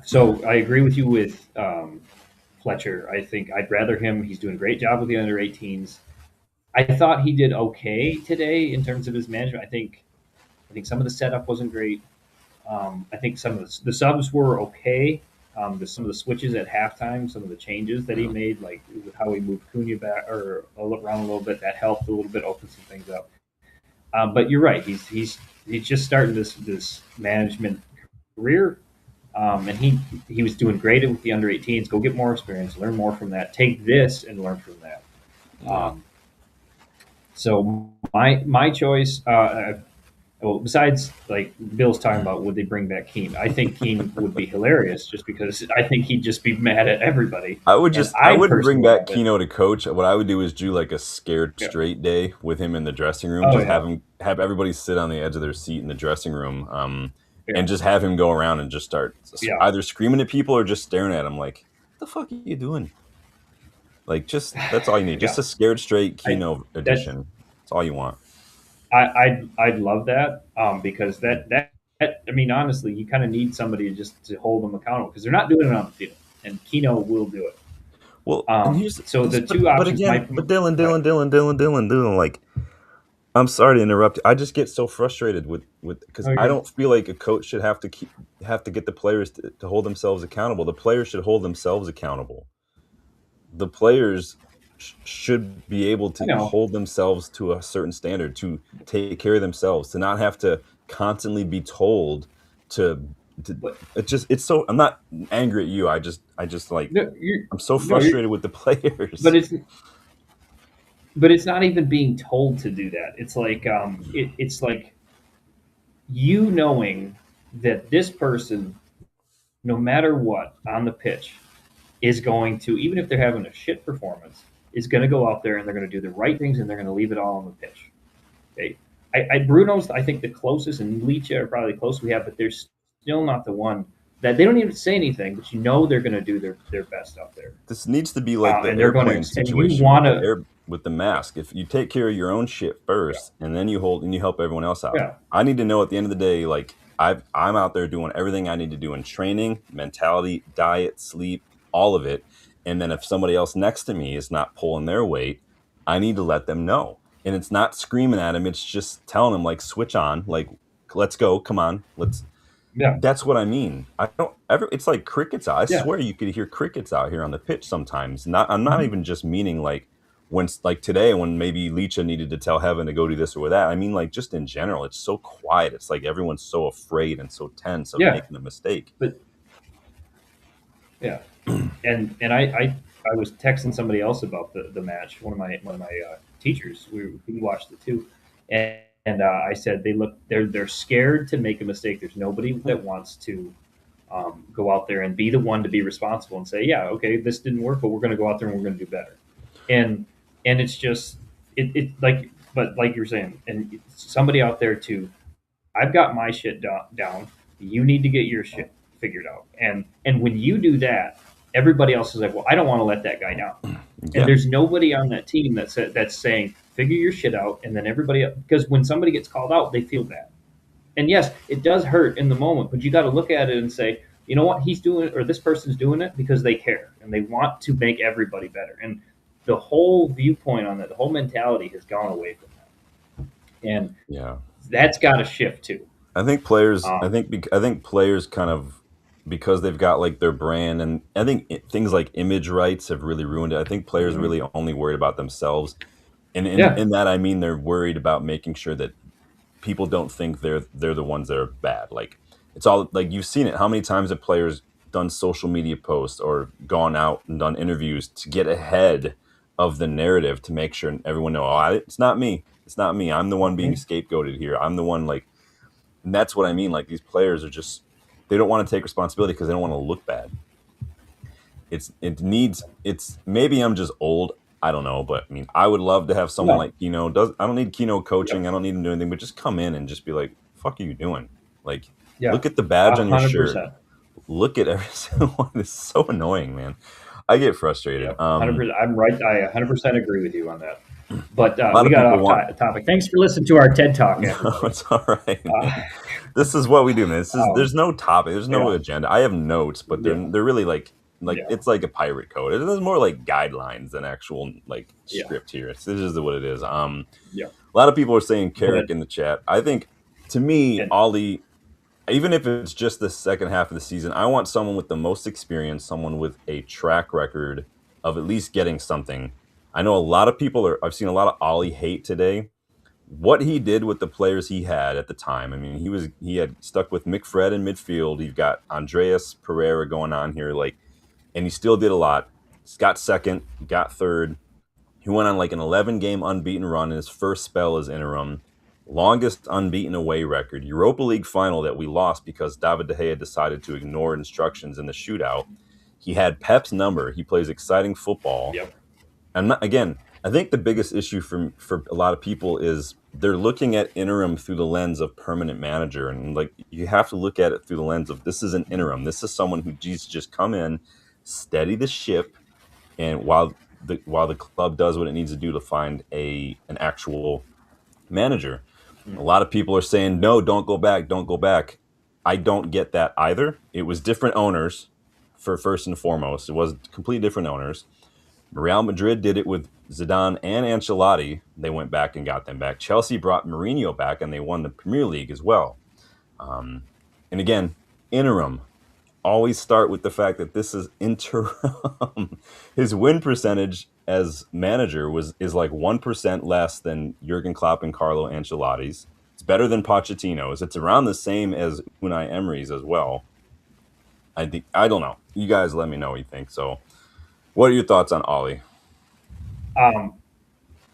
so I agree with you with Fletcher. I think I'd rather him. He's doing a great job with the under 18s. I thought he did okay today in terms of his management. I think some of the setup wasn't great. I think some of the subs were okay. Some of the switches at halftime, some of the changes that he Yeah. made, like how he moved Cunha back or around a little bit, that helped a little bit, open some things up. But you're right. He's just starting this management career, and he was doing great with the under 18s. Go get more experience, learn more from that. Take this and learn from that. Yeah. Um, so my choice, well, besides like Bill's talking about, would they bring back Keane? I think Keane would be hilarious, just because I think he'd just be mad at everybody, and I I wouldn't bring personally back love it. Keno to coach. What I would do is do like a scared Yeah. straight day with him in the dressing room. Oh Just yeah. have everybody sit on the edge of their seat in the dressing room, Yeah. and just have him go around and just start Yeah. either screaming at people or just staring at them like, "What the fuck are you doing?" Like, just that's all you need. Just Yeah. a scared straight I Keno that's edition. That's all you want. I'd love that, because that I mean, honestly, you kind of need somebody just to hold them accountable, because they're not doing it on the field, and Keno will do it. Well, and here's So this, the two but options again, might but come. Dylan, Go ahead. Dylan, Dylan, Dylan, Dylan, Dylan, like I'm sorry to interrupt. I just get so frustrated with because Oh, you're I good. don't feel like a coach should have to get the players to hold themselves accountable. The players should hold themselves accountable. The players should be able I to know, hold themselves to a certain standard to take care of themselves, to not have to constantly be told to. but It's so I'm not angry at you. I just like no, you're I'm so no, you're, frustrated with the but players. it's not even being told to do that. It's like it's like you knowing that this person, no matter what on the pitch, is going to, even if they're having a shit performance, is going to go out there and they're going to do the right things, and they're going to leave it all on the pitch. Okay, Bruno's I think the closest, and Leach are probably the closest we have, but there's still not the one that they don't even say anything, but you know they're going to do their best out there, This needs to be like the and they're going airplane to, and you situation with want the to, air with the yeah, mask. If you take care of your own shit yeah, first, and then you hold and you help everyone else out. yeah, I need to know at the end of the day, like I'm out there doing everything I need to do in training, mentality, diet, sleep, all of it. And then if somebody else next to me is not pulling their weight, I need to let them know. And it's not screaming at them; it's just telling them like switch on, like let's go, come on, let's yeah, that's what I mean. I don't ever. It's like crickets out. I yeah, swear you could hear crickets out here on the pitch sometimes. Not. I'm not hmm, even just meaning like when like today when maybe Leacha needed to tell Heaven to go do this or that. I mean like just in general. It's so quiet. It's like everyone's so afraid and so tense of yeah. making a mistake. But yeah, and I was texting somebody else about the match. One of my teachers, we watched it too, and I said they're scared to make a mistake. There's nobody Yeah. that wants to go out there and be the one to be responsible and say, yeah, okay, this didn't work, but we're going to go out there and we're going to do better. And it's just it like, but like you're saying, and somebody out there to, I've got my shit down. You need to get your shit figured out. And when you do that, everybody else is like, well, I don't want to let that guy down. And Yeah. there's nobody on that team that's saying figure your shit out. And then everybody, because when somebody gets called out, they feel bad. And yes, it does hurt in the moment, but you got to look at it and say, you know what, he's doing it, or this person's doing it because they care and they want to make everybody better. And the whole viewpoint on that, the whole mentality has gone away from that. And Yeah. that's got to shift too. I think players. I Um, think. I think players kind of because they've got like their brand, and I think things like image rights have really ruined it. I think players mhm. really only worried about themselves, and Yeah. in that I mean they're worried about making sure that people don't think they're the ones that are bad. Like it's all like you've seen it. How many times have players done social media posts or gone out and done interviews to get ahead of the narrative to make sure everyone know, it's not me. It's not me. I'm the one being Mhm. scapegoated here. I'm the one like, and that's what I mean. Like these players are just they don't want to take responsibility because they don't want to look bad. It's maybe I'm just old. I don't know, but I mean, I would love to have someone No. like Kino. Does I don't need Kino coaching. Yep. I don't need him doing anything, but just come in and just be like, "Fuck are you doing?" Like, Yeah. look at the badge on your shirt. 100%. Look at every single one. It's so annoying, man. I get frustrated. Yep. 100%. I'm right. I 100% agree with you on that. But A lot we of got people off want. topic. Thanks for listening to our TED Talk, No, everybody. it's all right, Uh, man. This is what we do, man. um, There's no topic, there's no yeah. agenda. I have notes, but Yeah. they're really like Yeah. it's like a pirate code. It is more like guidelines than actual like Yeah. script here. This is what it is. Yeah. A lot of people are saying But, Carrick in the chat. I think to me, and Ollie, even if it's just the second half of the season, I want someone with the most experience, someone with a track record of at least getting something. I know a lot of people are. I've seen a lot of Ollie hate today what he did with the players he had at the time. I mean, he had stuck with McFred in midfield. You've got Andreas Pereira going on here, like, and he still did a lot. He's got second, got third. He went on like an 11 game unbeaten run in his first spell as interim. Longest unbeaten away record. Europa League final that we lost because David De Gea decided to ignore instructions in the shootout. He had Pep's number. He plays exciting football. yep. And again, I think the biggest issue for a lot of people is they're looking at interim through the lens of permanent manager, and like you have to look at it through the lens of this is an interim. This is someone who geez just come in, steady the ship, and while the club does what it needs to do to find an actual manager. A Mhm. lot of people are saying no, don't go back, don't go back. I don't get that either. It was different owners for first and foremost. It was completely different owners. Real Madrid did it with Zidane and Ancelotti. They went back and got them back. Chelsea brought Mourinho back and they won the Premier League as well. Um, and again, interim. Always start with the fact that this is interim. His win percentage as manager is like 1% less than Jurgen Klopp and Carlo Ancelotti's. It's better than Pochettino's. It's around the same as Unai Emery's as well. I don't know. You guys let me know what you think. So, what are your thoughts on Ollie? Um,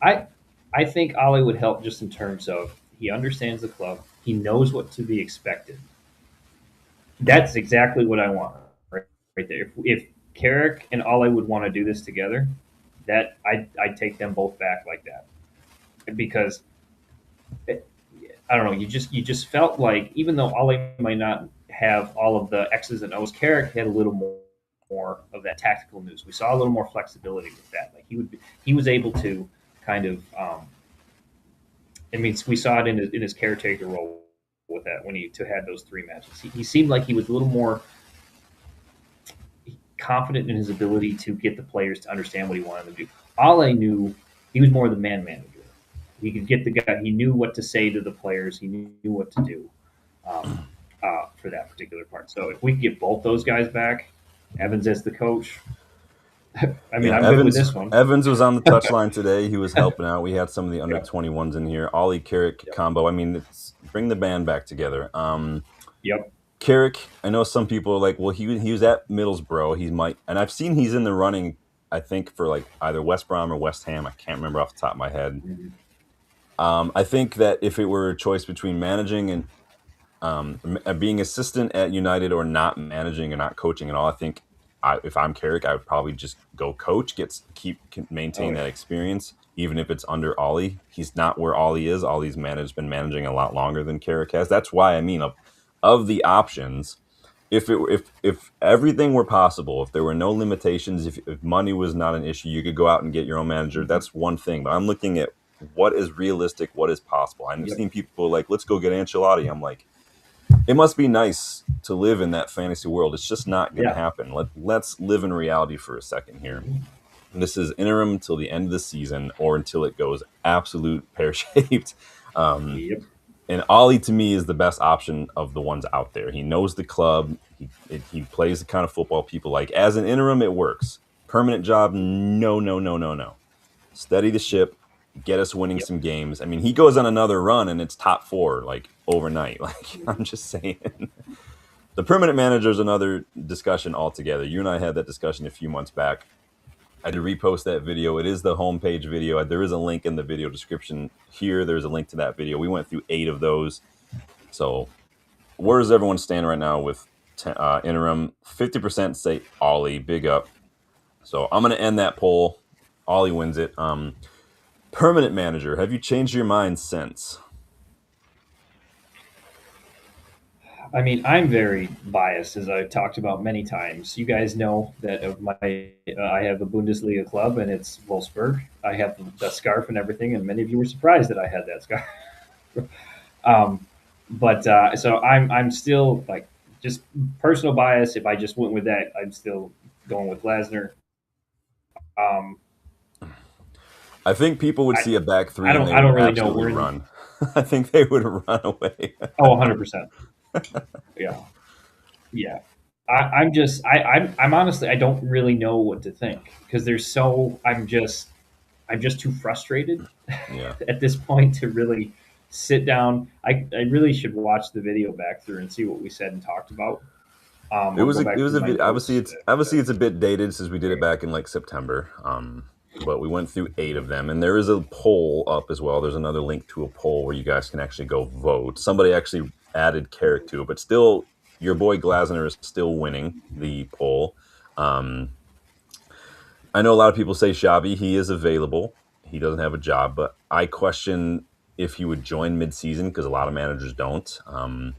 I I think Ollie would help just in terms of he understands the club. He knows what to be expected. That's exactly what I want right there. If Carrick and Ollie would want to do this together, that I'd take them both back like that because I don't know. You just felt like even though Ollie might not have all of the X's and O's. Carrick had a little more of that tactical news. We saw a little more flexibility with that. Like he was able to kind of. I mean, we saw it in his caretaker role with that when he had those three matches. He seemed like he was a little more confident in his ability to get the players to understand what he wanted them to do. Ale knew he was more the man manager. He could get the guy. He knew what to say to the players. He knew what to do for that particular part. So if we could get both those guys back, Evans as the coach, I mean, Yeah, I'm good with this one. Evans was on the touchline today. He was helping out. We had some of the under Yep. 21s in here. Ollie Carrick Yep. combo. I mean, it's bring the band back together. Yep. Carrick, I know some people are like, well, he was at Middlesbrough. He might, and I've seen he's in the running. I think for like either West Brom or West Ham. I can't remember off the top of my head. Mhm. I think that if it were a choice between managing and being assistant at United or not managing or not coaching at all, I think if I'm Carrick, I would probably just go coach, Oh maintain that yeah. experience, even if it's under Ollie. He's not where Ollie is. Ollie's been managing a lot longer than Carrick has. That's why I mean of the options, if everything were possible, if there were no limitations, if money was not an issue, you could go out and get your own manager. Mhm. That's one thing. But I'm looking at what is realistic, what is possible. I've Yep. seen people like, let's go get Ancelotti. I'm like, it must be nice to live in that fantasy world. It's just not going to Yeah. happen. Let's live in reality for a second here. This is interim until the end of the season or until it goes absolute pear-shaped. Um, Yep. and Ollie to me is the best option of the ones out there. He knows the club. He plays the kind of football people like. As an interim, it works. Permanent job, no, no, no, no, no. Steady the ship, get us winning Yep. some games. I mean, he goes on another run and it's top four like overnight. Like I'm just saying. The permanent manager is another discussion altogether. You and I had that discussion a few months back. I did repost that video. It is the homepage video. There is a link in the video description here. There's a link to that video. We went through 8 of those. So where does everyone stand right now with interim? 50% say Ollie, big up. So I'm going to end that poll. Ollie wins it. Permanent manager, have you changed your mind since? I mean, I'm very biased, as I've talked about many times. You guys know that of my, I have a Bundesliga club, and it's Wolfsburg. I have the scarf and everything, and many of you were surprised that I had that scarf. um, but so I'm still like just personal bias. If I just went with that, I'm still going with Glasner. Um, I think people would I see a back three and they I would don't really know. absolutely We're in run. I think they would run away. 100%. Yeah, yeah. I'm honestly I don't really know what to think because there's so I'm just too frustrated Yeah. at this point to really sit down. I really should watch the video back through and see what we said and talked about. I'll go It back was through a my obviously notes. it's a bit dated since we did it back in like September. But we went through 8 of them, and there is a poll up as well. There's another link to a poll where you guys can actually go vote. Somebody actually added Carrick to it, but still, your boy Glasner is still winning the poll. Um, I know a lot of people say Shabby. He is available. He doesn't have a job, but I question if he would join mid-season because a lot of managers don't. Mhm.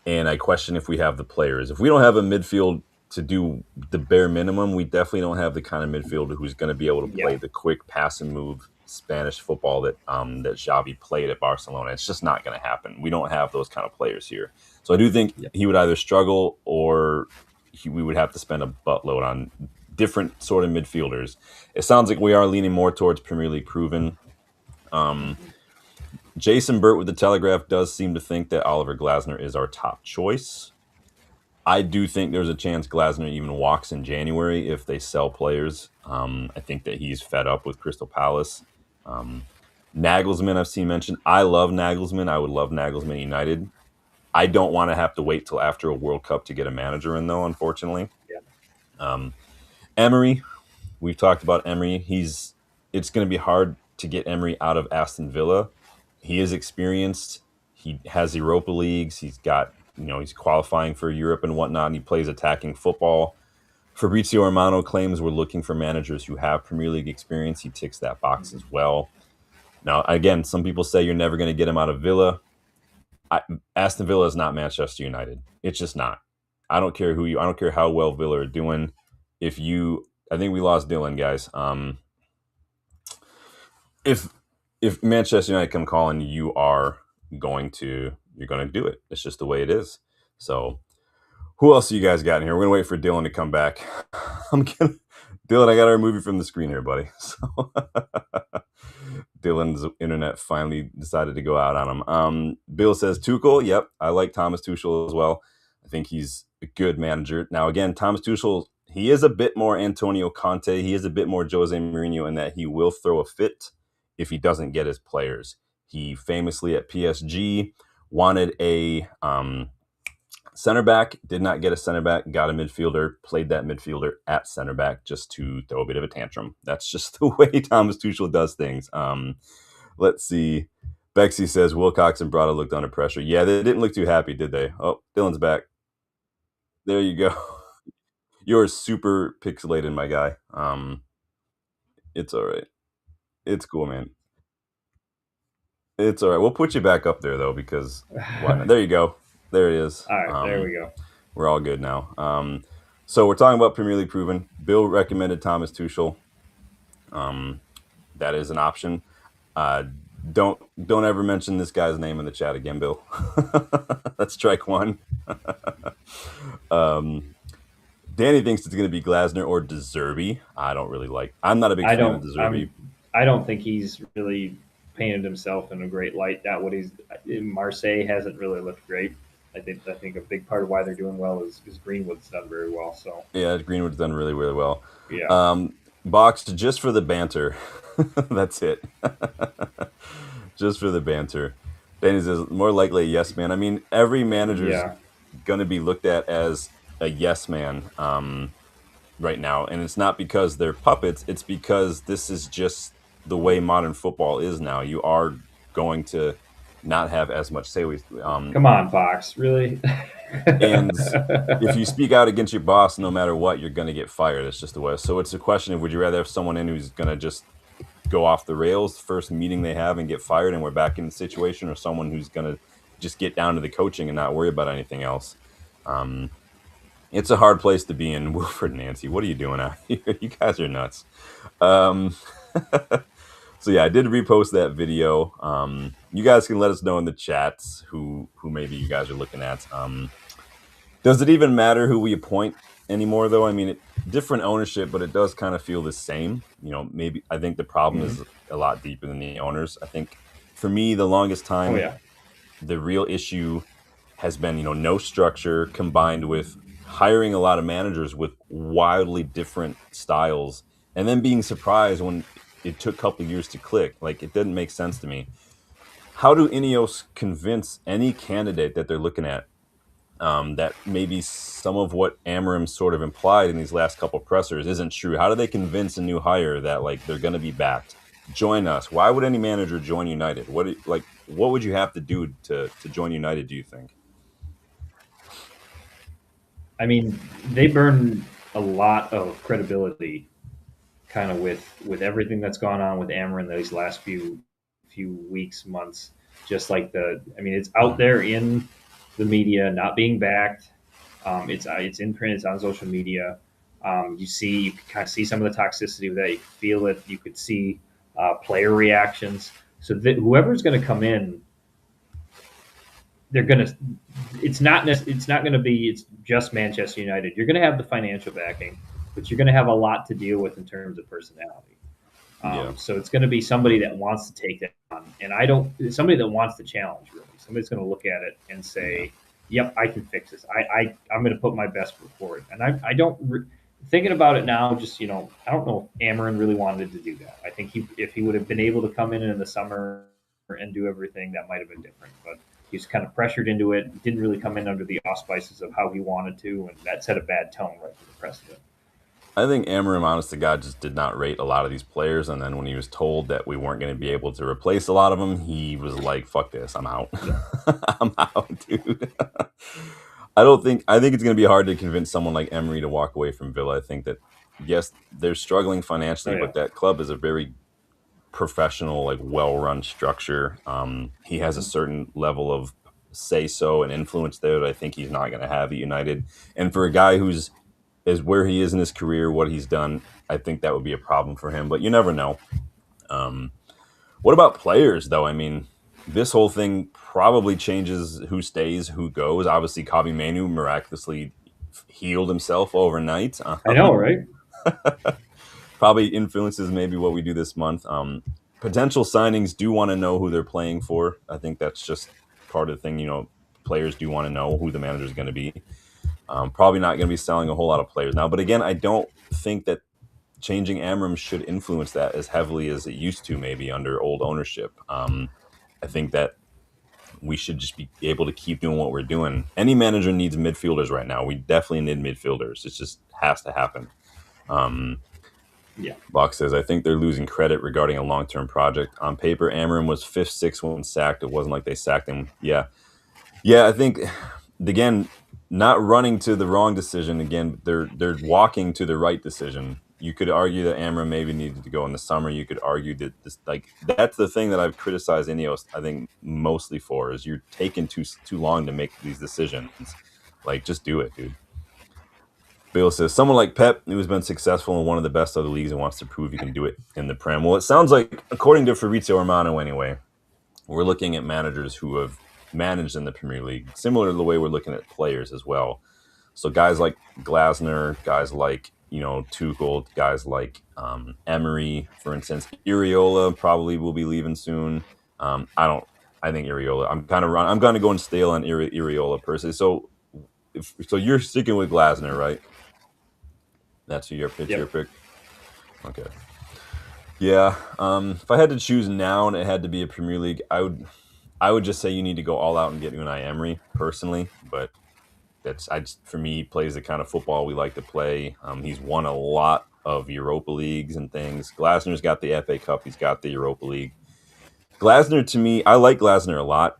And I question if we have the players. If we don't have a midfield to do the bare minimum, we definitely don't have the kind of midfielder who's going to be able to Yeah, play the quick pass and move Spanish football that Xavi played at Barcelona. It's just not going to happen. We don't have those kind of players here. So I do think yeah, he would either struggle or we would have to spend a buttload on different sort of midfielders. It sounds like we are leaning more towards Premier League proven. Um, mhm. Jason Burt with the Telegraph does seem to think that Oliver Glasner is our top choice. I do think there's a chance Glasner even walks in January if they sell players. I think that he's fed up with Crystal Palace. Um, Nagelsmann, I've seen mentioned. I love Nagelsmann. I would love Nagelsmann United. I don't want to have to wait till after a World Cup to get a manager in, though, unfortunately. Yeah. Um, Emery, we've talked about Emery. It's going to be hard to get Emery out of Aston Villa. He is experienced. He has Europa leagues. He's qualifying for Europe and whatnot. And he plays attacking football. Fabrizio Romano claims we're looking for managers who have Premier League experience. He ticks that box as Mhm. well. Now, again, some people say you're never going to get him out of Villa. Aston Villa is not Manchester United. It's just not. I don't care who you. I don't care how well Villa are doing. If you, I think we lost Dylan, guys. If if Manchester United come calling, you're going to do it. It's just the way it is. So who else you guys got in here? We're gonna wait for Dylan to come back. I'm gonna Dylan. I got to remove you from the screen here, buddy. So Dylan's internet finally decided to go out on him. Bill says Tuchel. Yep, I like Thomas Tuchel as well. I think he's a good manager. Now, again, Thomas Tuchel, he is a bit more Antonio Conte. He is a bit more Jose Mourinho in that he will throw a fit if he doesn't get his players. He famously at PSG wanted a center back, did not get a center back, got a midfielder, played that midfielder at center back just to throw a bit of a tantrum. That's just the way Thomas Tuchel does things. Let's see. Bexy says Wilcox and Brada looked under pressure. Yeah, they didn't look too happy, did they? Oh, Dylan's back. There you go. You're super pixelated, my guy. It's all right. It's cool, man. It's all right. We'll put you back up there though, because why not? There you go. There it is. All right, there we go. We're all good now. So we're talking about Premier League proven. Bill recommended Thomas Tuchel. That is an option. Don't ever mention this guy's name in the chat again, Bill. That's strike one. Danny thinks it's going to be Glasner or De Zerbi. I don't really like. I'm not a big fan of De Zerbi. I don't think he's really painted himself in a great light. That what he's in Marseille hasn't really looked great. I think a big part of why they're doing well is Greenwood's done very well. So yeah, Greenwood's done really, really well. Yeah. Boxed just for the banter. That's it. Just for the banter. Danny says more likely a yes man. I mean, every manager's going to be looked at as a yes man right now, and it's not because they're puppets. It's because this is just the way modern football is now. You are going to not have as much say. Come on, Fox, really? And if you speak out against your boss, no matter what, you're going to get fired. It's just the way. So it's a question of, would you rather have someone in who's going to just go off the rails first meeting they have and get fired and we're back in the situation, or someone who's going to just get down to the coaching and not worry about anything else? It's a hard place to be in. Wilfred and Nancy, what are you doing out here? You guys are nuts. So yeah, I did repost that video. You guys can let us know in the chats who maybe you guys are looking at. Does it even matter who we appoint anymore, though? I mean, different ownership, but it does kind of feel the same. You know, maybe I think the problem is a lot deeper than the owners. I think for me, the longest time, the real issue has been, no structure combined with hiring a lot of managers with wildly different styles and then being surprised when it took a couple of years to click. Like, it didn't make sense to me. How do Ineos convince any candidate that they're looking at that maybe some of what Amorim sort of implied in these last couple of pressers isn't true? How do they convince a new hire that, like, they're going to be backed? Join us. Why would any manager join United? What would you have to do to join United, do you think? I mean, they burn a lot of credibility kind of with everything that's gone on with Amorim these last few weeks, months. Just like it's out there in the media, not being backed. It's in print, it's on social media. You can kind of see some of the toxicity of that. You feel it. You could see player reactions. So whoever's going to come in, they're going to. It's not going to be. It's just Manchester United. You're going to have the financial backing, but you're going to have a lot to deal with in terms of personality. So it's going to be somebody that wants to take that on, and somebody that wants to challenge. Really, somebody's going to look at it and say, "Yep, I can fix this. I'm going to put my best foot forward." And I don't thinking about it now. Just I don't know if Amorim really wanted to do that. I think if he would have been able to come in the summer and do everything, that might have been different. But he was kind of pressured into it. Didn't really come in under the auspices of how he wanted to, and that set a bad tone right for the precedent. I think Amorim, honest to God, just did not rate a lot of these players. And then when he was told that we weren't going to be able to replace a lot of them, he was like, fuck this, I'm out. I'm out, dude. I think it's going to be hard to convince someone like Emery to walk away from Villa. I think that, yes, they're struggling financially, but that club is a very professional, like, well-run structure. He has a certain level of say so and influence there that I think he's not going to have at United. And for a guy who's is where he is in his career, what he's done, I think that would be a problem for him. But you never know. Um, what about players, though? I mean, this whole thing probably changes who stays, who goes. Obviously, Kavi Manu miraculously healed himself overnight. I know, right? Probably influences maybe what we do this month. Potential signings do want to know who they're playing for. I think that's just part of the thing. Players do want to know who the manager is going to be. Probably not going to be selling a whole lot of players now. But again, I don't think that changing amorim should influence that as heavily as it used to, maybe under old ownership. I think that we should just be able to keep doing what we're doing. Any manager needs midfielders right now. We definitely need midfielders. It just has to happen. Yeah. Bach says, I think they're losing credit regarding a long-term project. On paper, Amorim was 5th, 6th when sacked. It wasn't like they sacked him. Yeah. Yeah, I think, again, not running to the wrong decision. Again, they're walking to the right decision. You could argue that Amorim maybe needed to go in the summer. You could argue that that's the thing that I've criticized Ineos, I think, mostly for, is you're taking too long to make these decisions. Like, just do it, dude. Bill says, someone like Pep, who has been successful in one of the best of the leagues and wants to prove he can do it in the Prem. Well, it sounds like, according to Fabrizio Romano anyway, we're looking at managers who have managed in the Premier League, similar to the way we're looking at players as well. So guys like Glasner, guys like, Tuchel, guys like Emery, for instance. Iriola probably will be leaving soon. I think Iriola, I'm kind of I'm going to go and stale on Iriola personally. So you're sticking with Glasner, right? That's your pick. Yep. Your pick. Okay. Yeah. If I had to choose now and it had to be a Premier League, I would just say you need to go all out and get Unai Emery personally. But for me, he plays the kind of football we like to play. He's won a lot of Europa Leagues and things. Glasner's got the FA Cup. He's got the Europa League. Glasner, to me, I like Glasner a lot.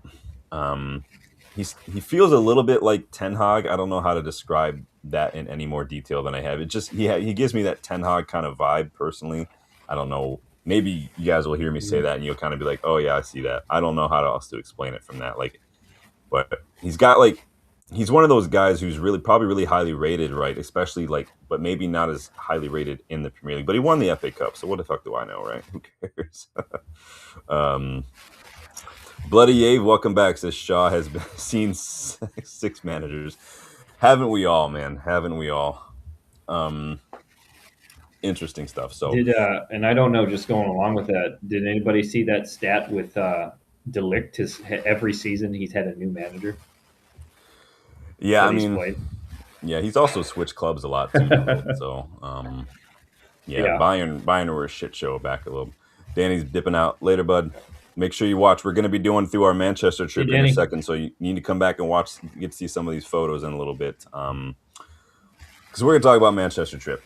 He feels a little bit like Ten Hag. I don't know how to describe that in any more detail than I have. It just he gives me that Ten Hag kind of vibe personally. I don't know. Maybe you guys will hear me say that and you'll kind of be like, "Oh yeah, I see that." I don't know how else to explain it from that. But he's one of those guys who's probably really highly rated, right? Especially but maybe not as highly rated in the Premier League. But he won the FA Cup, so what the fuck do I know, right? Who cares? Bloody Yave, welcome back. Says Shaw has seen 6 managers. Haven't we all, man? Haven't we all? Interesting stuff. So and I don't know, just going along with that, did anybody see that stat with De Ligt? Every season he's had a new manager. Yeah, yeah, he's also switched clubs a lot too. So yeah, Bayern were a shit show back a little. Danny's dipping out later, bud. Make sure you watch. We're going to be doing through our Manchester trip in a second, so you need to come back and watch. Get to see some of these photos in a little bit, because we're going to talk about Manchester trip.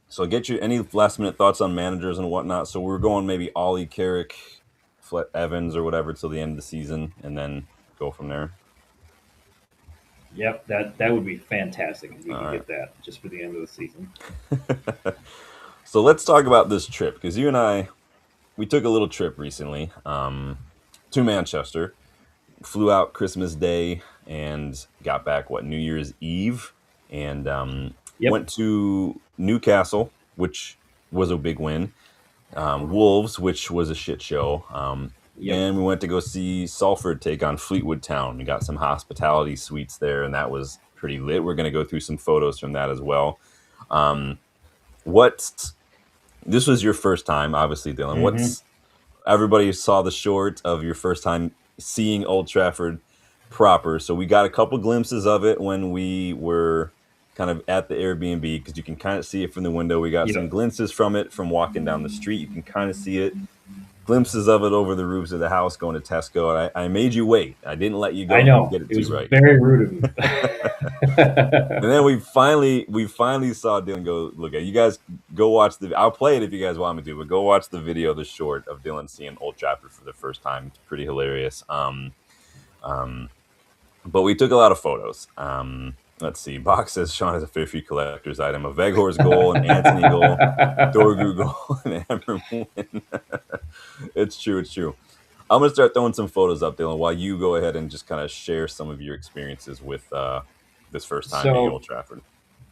So get you any last minute thoughts on managers and whatnot. So we're going maybe Ollie, Carrick, Evans, or whatever till the end of the season, and then go from there. Yep, that would be fantastic if we could get that just for the end of the season. So let's talk about this trip, because you and I, we took a little trip recently to Manchester, flew out Christmas Day and got back, New Year's Eve, and went to Newcastle, which was a big win, Wolves, which was a shit show, and we went to go see Salford take on Fleetwood Town. We got some hospitality suites there, and that was pretty lit. We're going to go through some photos from that as well. This was your first time, obviously, Dylan. Mm-hmm. Everybody saw the short of your first time seeing Old Trafford proper. So we got a couple glimpses of it when we were kind of at the Airbnb, because you can kind of see it from the window. We got some glimpses from it from walking down the street. You can kind of see it. Glimpses of it over the roofs of the house going to Tesco. And I made you wait. I didn't let you go. I know. Get it was right. Very rude of you. And then we finally saw Dylan go. Look at you guys. Go watch I'll play it if you guys want me to, but go watch the video, the short of Dylan seeing Old Trafford for the first time. It's pretty hilarious. But we took a lot of photos. Let's see. Bach says Sean has a fair few collector's item: a Veghorst goal, an Anthony goal, Dorgu goal, and Amber win. It's true. I'm gonna start throwing some photos up, Dylan, while you go ahead and just kind of share some of your experiences with this first time being at So Old Trafford.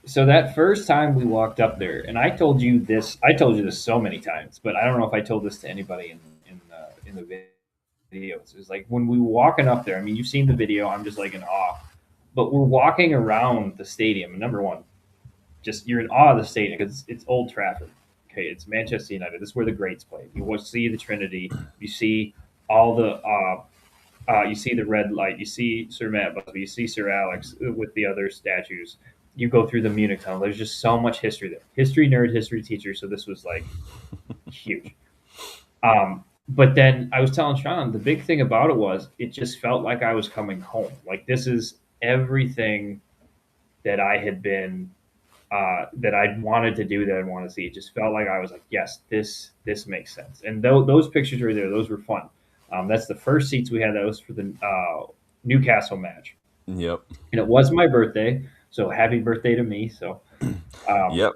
so that first time we walked up there, and I told you this so many times, but I don't know if I told this to anybody in the videos. It was like when we were walking up there. I mean, you've seen the video. I'm just like in awe. But we're walking around the stadium, and number one, just you're in awe of the stadium because it's Old Trafford. Okay, it's Manchester United. This is where the greats play. You will see the Trinity. You see all the you see the red light. You see Sir Matt Busby. You see Sir Alex with the other statues. You go through the Munich tunnel. There's just so much history there. History nerd, history teacher. So this was like huge. But then I was telling Sean the big thing about it was it just felt like I was coming home. Like this is everything that I had been that I'd wanted to do, that I'd want to see. It just felt like I was like, yes, this makes sense. And those pictures were there; those were fun. That's the first seats we had. That was for the Newcastle match, Yep. and it was my birthday. So happy birthday to me! So um, Yep.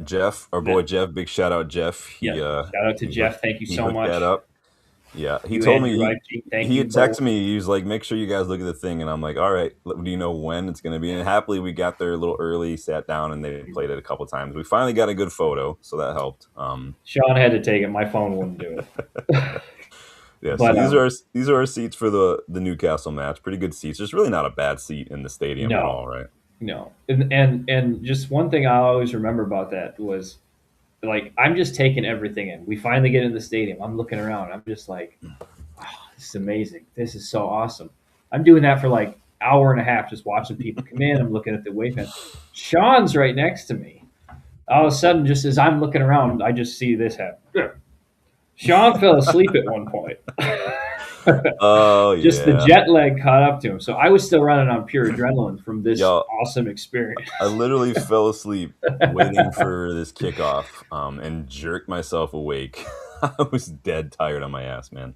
Jeff, our boy that, Jeff, big shout out Jeff. yeah, shout out to Jeff. Thank you He so hooked that much. up. Yeah, he You told and me your wife, Jean, thank he you had both. texted me. He was like, "Make sure you guys look at the thing," and I'm like, "All right, do you know when it's going to be?" And happily, we got there a little early, sat down, and they played it a couple times. We finally got a good photo, so that helped. Sean had to take it. My phone wouldn't do it. Yeah, so but these are our seats for the Newcastle match. Pretty good seats. There's really not a bad seat in the stadium at no, all, right? no, and just one thing I always remember about that was like I'm just taking everything in. We finally get in the stadium. I'm looking around. I'm just like, oh, this is amazing. This is so awesome. I'm doing that for like hour and a half, just watching people come in. I'm looking at the wave fans. Sean's right next to me. All of a sudden, just as I'm looking around, I just see this happen. Sean fell asleep at one point. Oh Just the yeah, jet lag caught up to him. So I was still running on pure adrenaline from this y'all. awesome experience. I literally fell asleep waiting for this kickoff, and jerked myself awake. I was dead tired on my ass, man.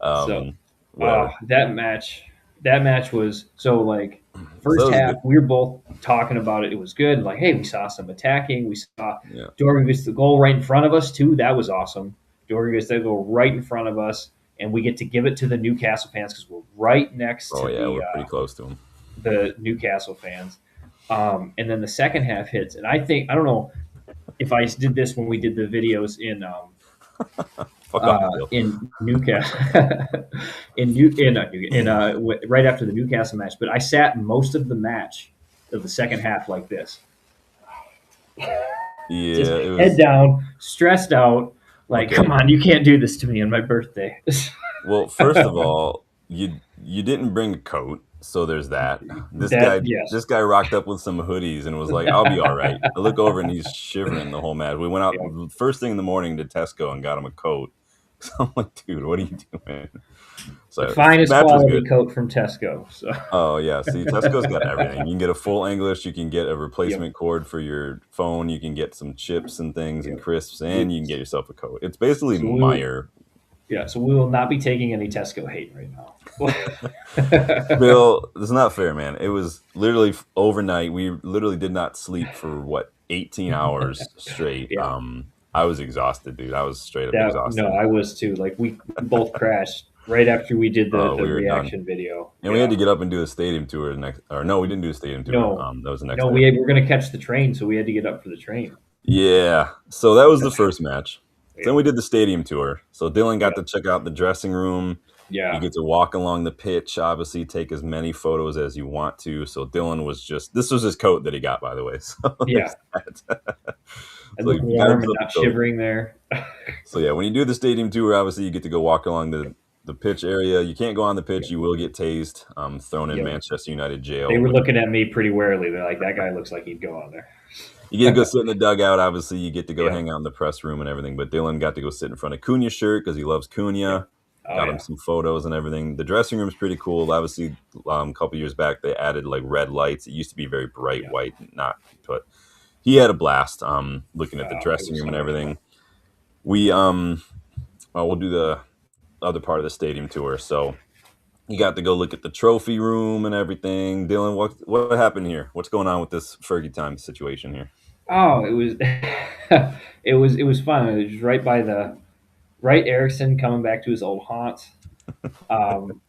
So Whatever. that match was so like So that first was a half good. we were both talking about it. It was good. Like, hey, we saw some attacking. We saw Yeah. Dorgan gets the goal right in front of us too. That was awesome. Dorgan gets the goal right in front of us, and we get to give it to the Newcastle fans because we're right next Oh to yeah, we're pretty close to him. the Newcastle fans. And then the second half hits, and I don't know if I did this when we did the videos Fuck off, Bill. in Newcastle, right after the Newcastle match. But I sat most of the match of the second half like this, just Yeah, it head was down, stressed out. Like, come okay. on, you can't do this to me on my birthday. Well, first of all, you didn't bring a coat, so there's that. This That guy yes, this guy rocked up with some hoodies and was like, "I'll be all right." I look over and he's shivering the whole match. We went out yeah. first thing in the morning to Tesco and got him a coat. So I'm like, "Dude, what are you doing?" The So finest match was quality good. coat from Tesco. So Oh yeah, see, Tesco's got everything. You can get a full English, you can get a yep, replacement cord for your phone, you can get some chips and things and yep. crisps, and We, you can get yourself a coat. It's basically so we will, Meyer. yeah. So we will not be taking any Tesco hate right now. Bill, it's not fair, man. It was literally overnight. We literally did not sleep for what 18 hours straight. Yeah. I was exhausted, dude. I was straight up That no, exhausted. I was too. Like we both crashed right after we did Oh, the we were done. reaction video. And we had Yeah. to get up and do a stadium tour the next, or no, we didn't do a stadium tour. No, That was the next no, day. we were going to catch the train, so we had to get up for the train. Yeah. So that was the first match. Then Yep. we did the stadium tour. So Dylan got Yep. to check out the dressing room. You Yeah. get to walk along the pitch, obviously take as many photos as you want to. So Dylan was just this was his coat that he got, by the way. So Yeah. there's that. I So look he got warm and himself not a coat. shivering there. So yeah, when you do the stadium tour, obviously you get to go walk along the pitch area. You can't go on the pitch; Yep. you will get tased, thrown in Yep. Manchester United They jail. were But looking at me pretty warily. They're like, that guy looks like he'd go on there. you get to go sit in the dugout. Obviously, you get to go Yep. hang out in the press room and everything. But Dylan got to go sit in front of Cunha's shirt because he loves Yep. Cunha. Oh Got him yeah. some photos and everything. The dressing room's pretty cool. Obviously, a couple years back they added like red lights. It used to be very bright Yeah. white, not. But he had a blast. Looking at the It dressing was room so and much fun. everything. We'll do the other part of the stadium tour. So you got to go look at the trophy room and everything. Dylan, what happened here? What's going on with this Fergie time situation here? Oh, it was it was fun. It was right by the right Erickson coming back to his old haunts. Um,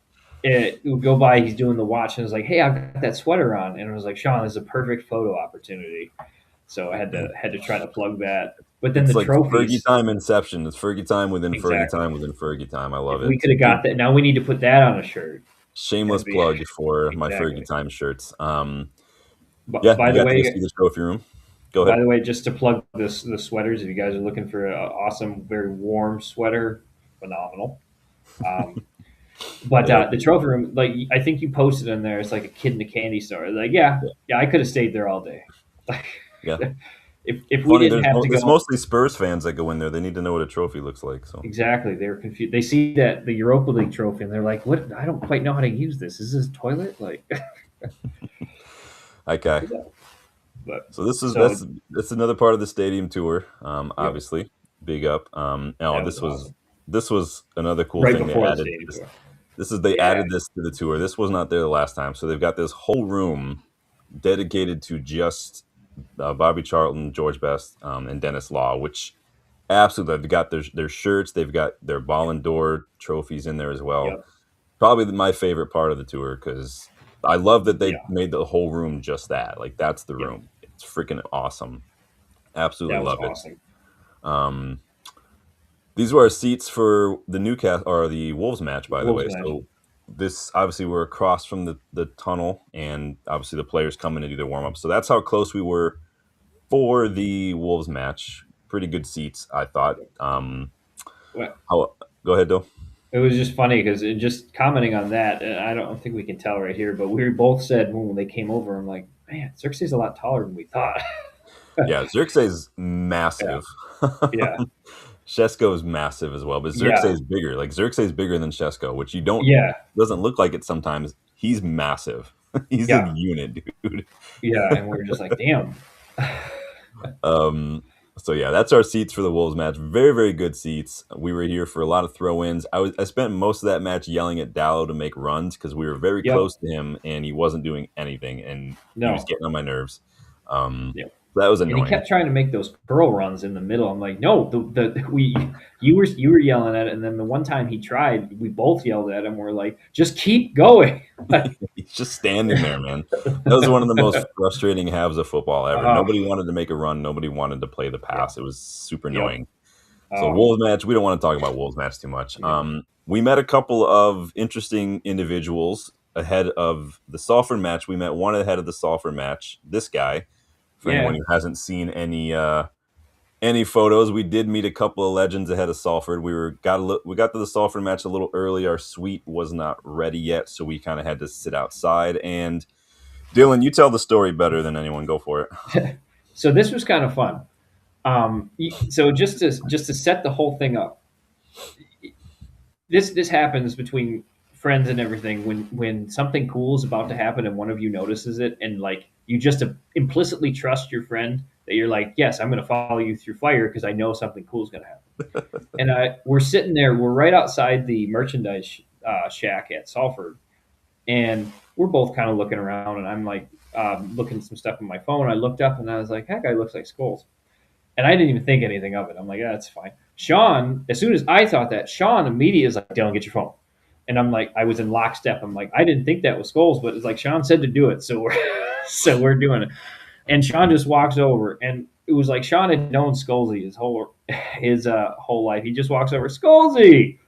it would go by. He's doing the watch, and I was like, "Hey, I've got that sweater on," and I was like, "Sean, this is a perfect photo opportunity." So I had to try to plug that. But then It's the like Fergie trophies, time Inception. It's Fergie time within Fergie exactly. time within Fergie time. I love If we it. could have got that, now we need to put that on a shirt. Shameless That'd be plug for my Fergie exactly. time shirts. But Yeah, you got to go see the trophy room. Go by ahead. the way, just to plug this the sweaters, if you guys are looking for an awesome, very warm sweater, phenomenal. Um, but Yeah, the trophy room, like I think you posted in there, it's like a kid in a candy store. Like, yeah, yeah, yeah, I could have stayed there all day. Like, yeah. if we Funny, didn't have to it's go, mostly Spurs fans that go in there. They need to know what a trophy looks like. So, exactly, they were confused. They see that the Europa League trophy, and they're like, "What? I don't quite know how to use this. Is this a toilet?" Like, okay. but So this is so that's another part of the stadium tour. yep, Obviously, big up. No, that was awesome. this was another cool Right thing they before the added. stadium tour. This is they Yeah, added this to the tour. This was not there the last time. So they've got this whole room dedicated to just Bobby Charlton, George Best, and Dennis Law, which absolutely they've got their shirts, they've got their Ballon d'Or trophies in there as well. yep, Probably my favorite part of the tour because I love that they yeah, made the whole room just that. Like that's the yep. room. It's freaking awesome. That Absolutely was love it. awesome. Um, these were our seats for the Newcastle or the Wolves match, by the Wolves way. match. So this obviously we're across from the tunnel, and obviously the players come in to do their warm up. So that's how close we were for the Wolves match. Pretty good seats, I thought. Well, How, go ahead, Bill. it was just funny because just commenting on that, and I don't think we can tell right here, but we both said when they came over, I'm like, man, Xerxes a lot taller than we thought. Yeah, Xerxes Yeah, massive. yeah, Shesko is massive as well, but yeah, Xerxes is bigger. Like Xerxes is bigger than Shesko, which you don't yeah, doesn't look like it sometimes. He's massive. He's a yeah, unit, dude. yeah, and we were just like, damn. Um, so yeah, that's our seats for the Wolves match. Very, very good seats. We were here for a lot of throw-ins. I spent most of that match yelling at Dallo to make runs because we were very Yep, close to him and he wasn't doing anything and he was no, getting on my nerves. Um, yep. that was And he annoying. kept trying to make those curl runs in the middle. I'm like, no, the we you were yelling at it, and then the one time he tried, we both yelled at him. We're like, just keep going. Like, He's just standing there, man. That was one of the most frustrating halves of football ever. uh, Nobody wanted to make a run. Nobody wanted to play the yeah, pass. It was super yep. annoying. So Um, Wolves match, we don't want to talk about Wolves match too much. yeah, We met a couple of interesting individuals ahead of the Salford match. We met one ahead of the Salford match. This guy, for anyone yeah, who hasn't seen any photos, we did meet a couple of legends ahead of Salford. We got to the Salford match a little early. Our suite was not ready yet, so we kind of had to sit outside. And Dylan, you tell the story better than anyone. Go for it. so this was kind of fun. So just to set the whole thing up, this happens between friends and everything when something cool is about to happen and one of you notices it and like you just implicitly trust your friend that you're like, yes, I'm going to follow you through fire because I know something cool is going to happen. And we're sitting there, we're right outside the merchandise shack at Salford, and we're both kind of looking around, and I'm like looking at some stuff on my phone. I looked up and I was like, that guy looks like Skulls. And I didn't even think anything of it. I'm like, yeah, that's fine. Sean, as soon as I thought that, Sean immediately is like, Dylan, get your phone. And I'm like, I was in lockstep. I'm like, I didn't think that was Skulls, but it's like Sean said to do it, so we're so we're doing it. And Sean just walks over, and it was like Sean had known Skolzy his whole life. He just walks over, Skolzy,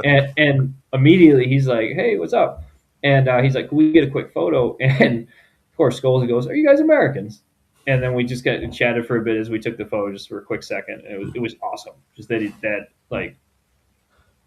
and immediately he's like, hey, what's up? And he's like, can we get a quick photo? And of course, Skolzy goes, are you guys Americans? And then we just got chatted for a bit as we took the photo, just for a quick second. And it was awesome. Just that like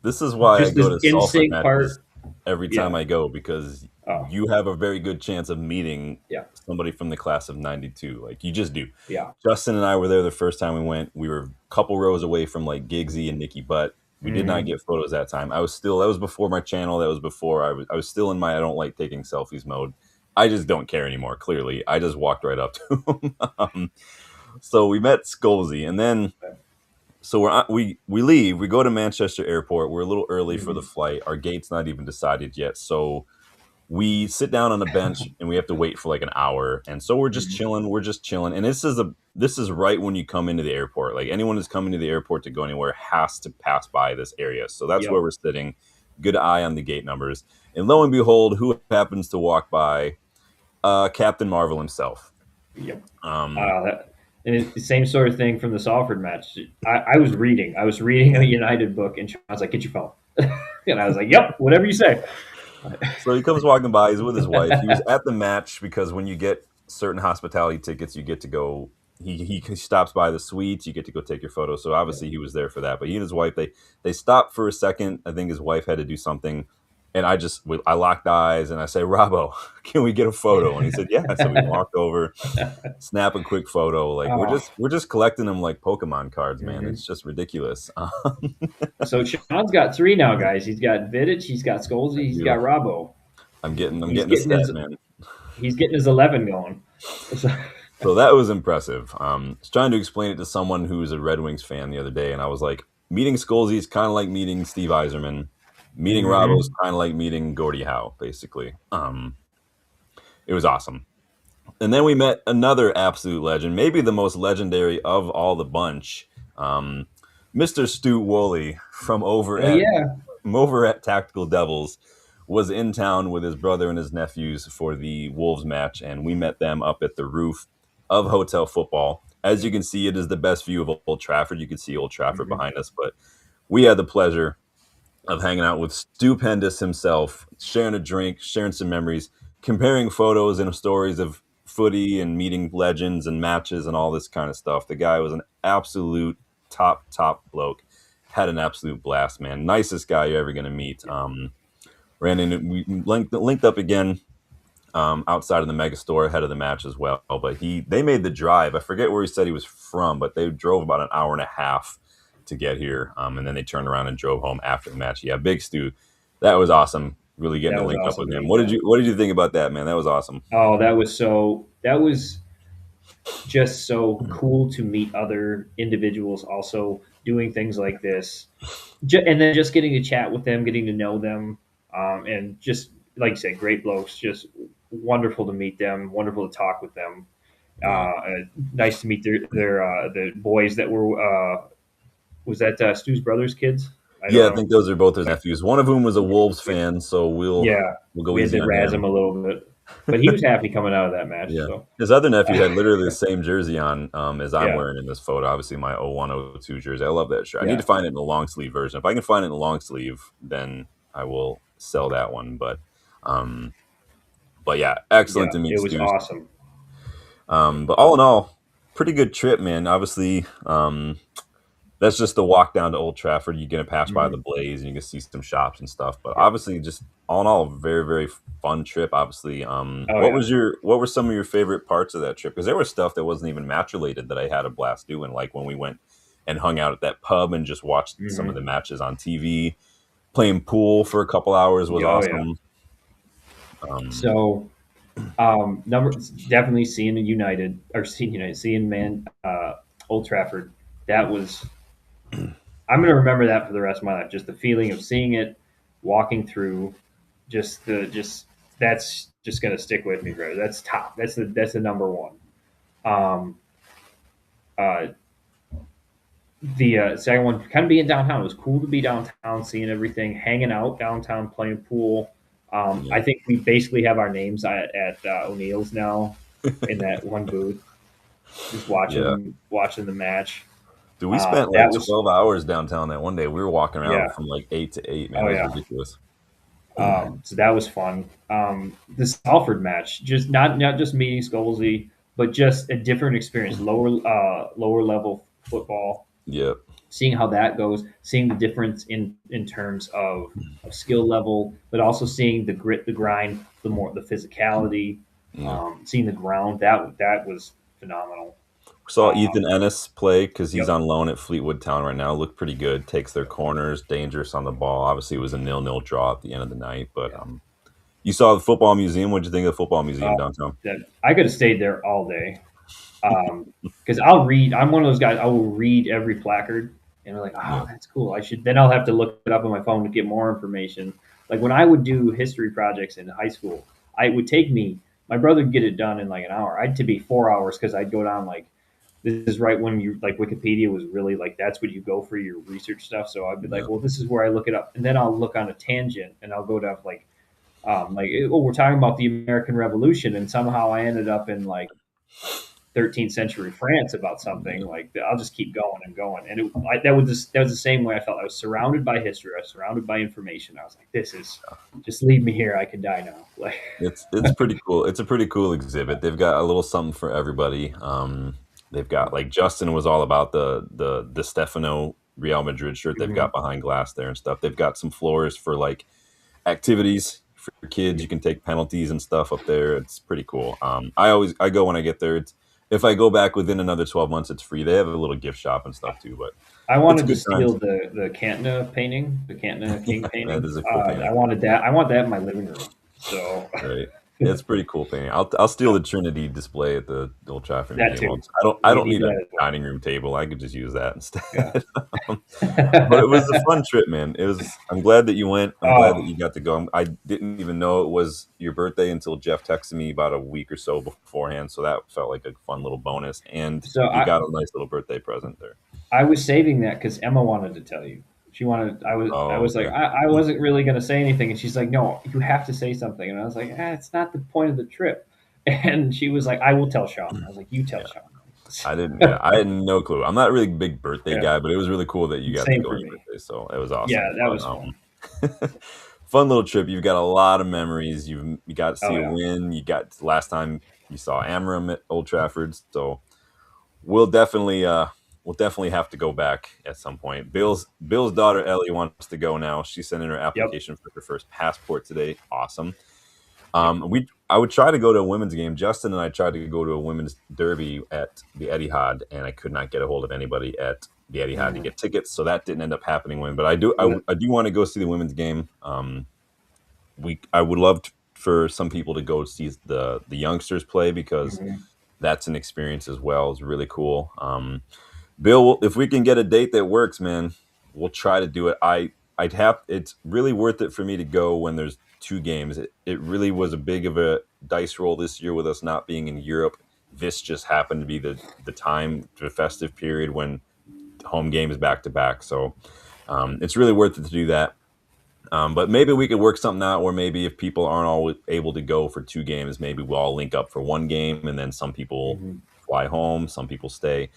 This is why I just go this to in Salford sync matches part. every Yeah. time I go because Oh, you have a very good chance of meeting yeah. somebody from the class of 92. Like you just do. Yeah. Justin and I were there the first time we went. We were a couple rows away from like Giggsy and Nikki Butt. We did not Mm-hmm. get photos that time. That was before my channel. That was before I was still in my I don't like taking selfies mode. I just don't care anymore, clearly. I just walked right up to him. So we met Skolzy and then so we leave. We go to Manchester Airport. We're a little early for the Mm-hmm. flight. Our gate's not even decided yet. So we sit down on a bench and we have to wait for like an hour, and so we're just Mhm. chilling. We're just chilling, and this is right when you come into the airport. Like anyone who's coming to the airport to go anywhere has to pass by this area. So that's where Yep. we're sitting. Good eye on the gate numbers, and lo and behold, who happens to walk by? Captain Marvel himself. Yep. Um, And it's the same sort of thing from the Salford match. I was reading. I was reading a United book, and I was like, "Get your phone," and I was like, "Yep, whatever you say." So he comes walking by. He's with his wife. He was at the match because when you get certain hospitality tickets, you get to go. He stops by the suites. You get to go take your photo. So Yeah. obviously he was there for that. But he and his wife they stopped for a second. I think his wife had to do something, and I locked eyes and I say, "Robbo, can we get a photo?" And he said, "Yeah." So we walked over, snap a quick photo. Like we're Oh. just we're just collecting them like Pokemon cards, man. Mhm. It's just ridiculous. So Sean's got three now, guys. He's got Vidic, he's got Scholesy, I he's got do. Robbo. I'm He's getting the getting stat his man. he's getting his 11 going. So, So that was impressive. I was trying to explain it to someone who was a Red Wings fan the other day, and I was like, meeting Scholesy is kind of like meeting Steve Eiserman. Meeting Robbo is mhm. kind of like meeting Gordie Howe, basically. It was awesome. And then we met another absolute legend, maybe the most legendary of all the bunch, um, Mr. Stu Woolley Oh yeah, from over at Tactical Devils was in town with his brother and his nephews for the Wolves match, and we met them up at the roof of Hotel Football. As you can see, it is the best view of Old Trafford. You can see Old Trafford mhm. behind us, but we had the pleasure of hanging out with Stupendous himself, sharing a drink, sharing some memories, comparing photos and stories of footy and meeting legends and matches and all this kind of stuff. The guy was an absolute top bloke. Had an absolute blast, man. Nicest guy you're ever gonna meet. Ran in, we linked up again outside of the mega store ahead of the match as well. But they made the drive. I forget where he said he was from, but they drove about an hour and a half to get here, and then they turned around and drove home after the match. Yeah, Big Stu, that was awesome. Really getting That to was link up awesome with to him. meet them. What did you think about that, man? That was awesome. Oh, that was just so cool to meet other individuals also doing things like this. And then just getting to chat with them, getting to know them, and just like you said, great blokes. Just wonderful to meet them. Wonderful to talk with them. Yeah, Nice to meet their the boys that were was that Stu's brothers' kids? I don't yeah. I know. think those are both his nephews. One of whom was a Wolves fan, so Yeah, we'll go we had easy to on razz him him. a little bit, but he was happy coming out of that match. Yeah. So His other nephew had literally the same jersey on as I'm yeah, wearing in this photo. Obviously, my 01, 02 jersey. I love that shirt. I need yeah, to find it in the long sleeve version. If I can find it in the long sleeve, then I will sell that one. Um, but yeah, excellent yeah. to meet It was Stu. awesome. But all in all, pretty good trip, man. Obviously, that's just the walk down to Old Trafford. You're gonna pass by the Hmm. Blaze and you can see some shops and stuff. But Yep. obviously, just all in all, a very fun trip. Obviously, Oh yeah. what were some of your favorite parts of that trip? Because there was stuff that wasn't even match related that I had a blast doing, like when we went and hung out at that pub and just watched some of the Hmm. matches on TV. Playing pool for a couple hours was Oh yeah. awesome. Um, So number definitely seeing United or seeing United, seeing man Old Trafford. That was I'm going to remember that for the rest of my life. Just the feeling of seeing it, walking through, just that's just going to stick with me, bro. That's top. That's the number one. Um, uh, the second one, kind of being downtown. It was cool to be downtown, seeing everything, hanging out downtown, playing pool. yeah, I think we basically have our names at O'Neill's now in that one booth, just yeah. watching the match. Dude, we spent That like was 12 hours downtown that one day. We were walking around yeah. from like 8 to 8. Man, Oh it was yeah. ridiculous. So that was fun. The Salford match, just not just meeting Scholesy, but just a different experience, lower level football, Yeah, seeing how that goes, seeing the difference in terms of skill level, but also seeing the grit, the grind, the physicality, yeah. seeing the ground. That was phenomenal. Saw Um, Ethan Ennis play because he's yep. on loan at Fleetwood Town right now. Looked pretty good. Takes their corners, dangerous on the ball. Obviously, it was a 0-0 draw at the end of the night. But Yeah. you saw the football museum. What'd you think of the football museum downtown? That I could have stayed there all day. Because I'll read. I'm one of those guys. I will read every placard, and I'm like, Yeah, oh, that's cool. I should. Then I'll have to look it up on my phone to get more information. Like when I would do history projects in high school, it would take me. My brother would get it done in like an hour. I'd to be 4 hours because I'd go down like this is right when you like Wikipedia was really like that's what you go for your research stuff. So I'd be like, Yeah. well, this is where I look it up, and then I'll look on a tangent and I'll go to like oh, we're talking about the American Revolution, and somehow I ended up in like 13th century France about something. Like I'll just keep going and going, and that was the same way I felt. I was surrounded by history. I was surrounded by information. I was like, this is just leave me here. I can die now. Like It's pretty cool. It's a pretty cool exhibit. They've got a little something for everybody. They've got like Justin was all about the Stefano Real Madrid shirt they've mhm. got behind glass there and stuff. They've got some floors for like activities for kids. You can take penalties and stuff up there. It's pretty cool. I go when I get there. It's if I go back within another 12 months, it's free. They have a little gift shop and stuff too, but I it's wanted to good times. steal the Cantona painting, the Cantona King That painting. is a cool I painting. wanted that. I want that in my living room. So Right. It's pretty cool painting. I'll steal the Trinity display at the Old Trafford that Museum. too. I We don't need need a that as well. dining room table. I could just use that instead. Yeah. Um, but it was a fun trip, man. It was. I'm glad that you went. I'm glad that Oh, you got to go. I didn't even know it was your birthday until Jeff texted me about a week or so beforehand. So that felt like a fun little bonus, and so you got a nice little birthday present there. I was saving that because Emma wanted to tell you. She wanted. I Oh, was like, okay. I wasn't really going to say anything, and she's like, no, you have to say something. And I was like, it's not the point of the trip. And she was like, I will tell Sean. I was like, you tell Yeah, Sean. I didn't. Yeah, I had no clue. I'm not really a big birthday Yeah, guy, but it was really cool that you got to same go on for your me. birthday. So it was Yeah, awesome. that But was fun. fun little trip. You've got a lot of memories. You got to see Oh a yeah. win. You got last time you saw Amorim at Old Trafford. So we'll definitely we'll definitely have to go back at some point. Bill's daughter Ellie wants to go now. She sent in her Yep. application for her first passport today. Awesome. Yep. We I would try to go to a women's game. Justin and I tried to go to a women's derby at the Etihad, and I could not get a hold of anybody at the Etihad to Mhm. get tickets, so that didn't end up happening. But What? I do want to go see the women's game. I would love for some people to go see the youngsters play because Mhm. that's an experience as well. It's really cool. Bill, if we can get a date that works, man, we'll try to do it. I'd have. It's really worth it for me to go when there's two games. It really was a big of a dice roll this year with us not being in Europe. This just happened to be the time, the festive period when home games back to back. So it's really worth it to do that. But maybe we could work something out where maybe if people aren't all able to go for two games, maybe we'll all link up for one game and then some people Mhm. fly home, some people stay.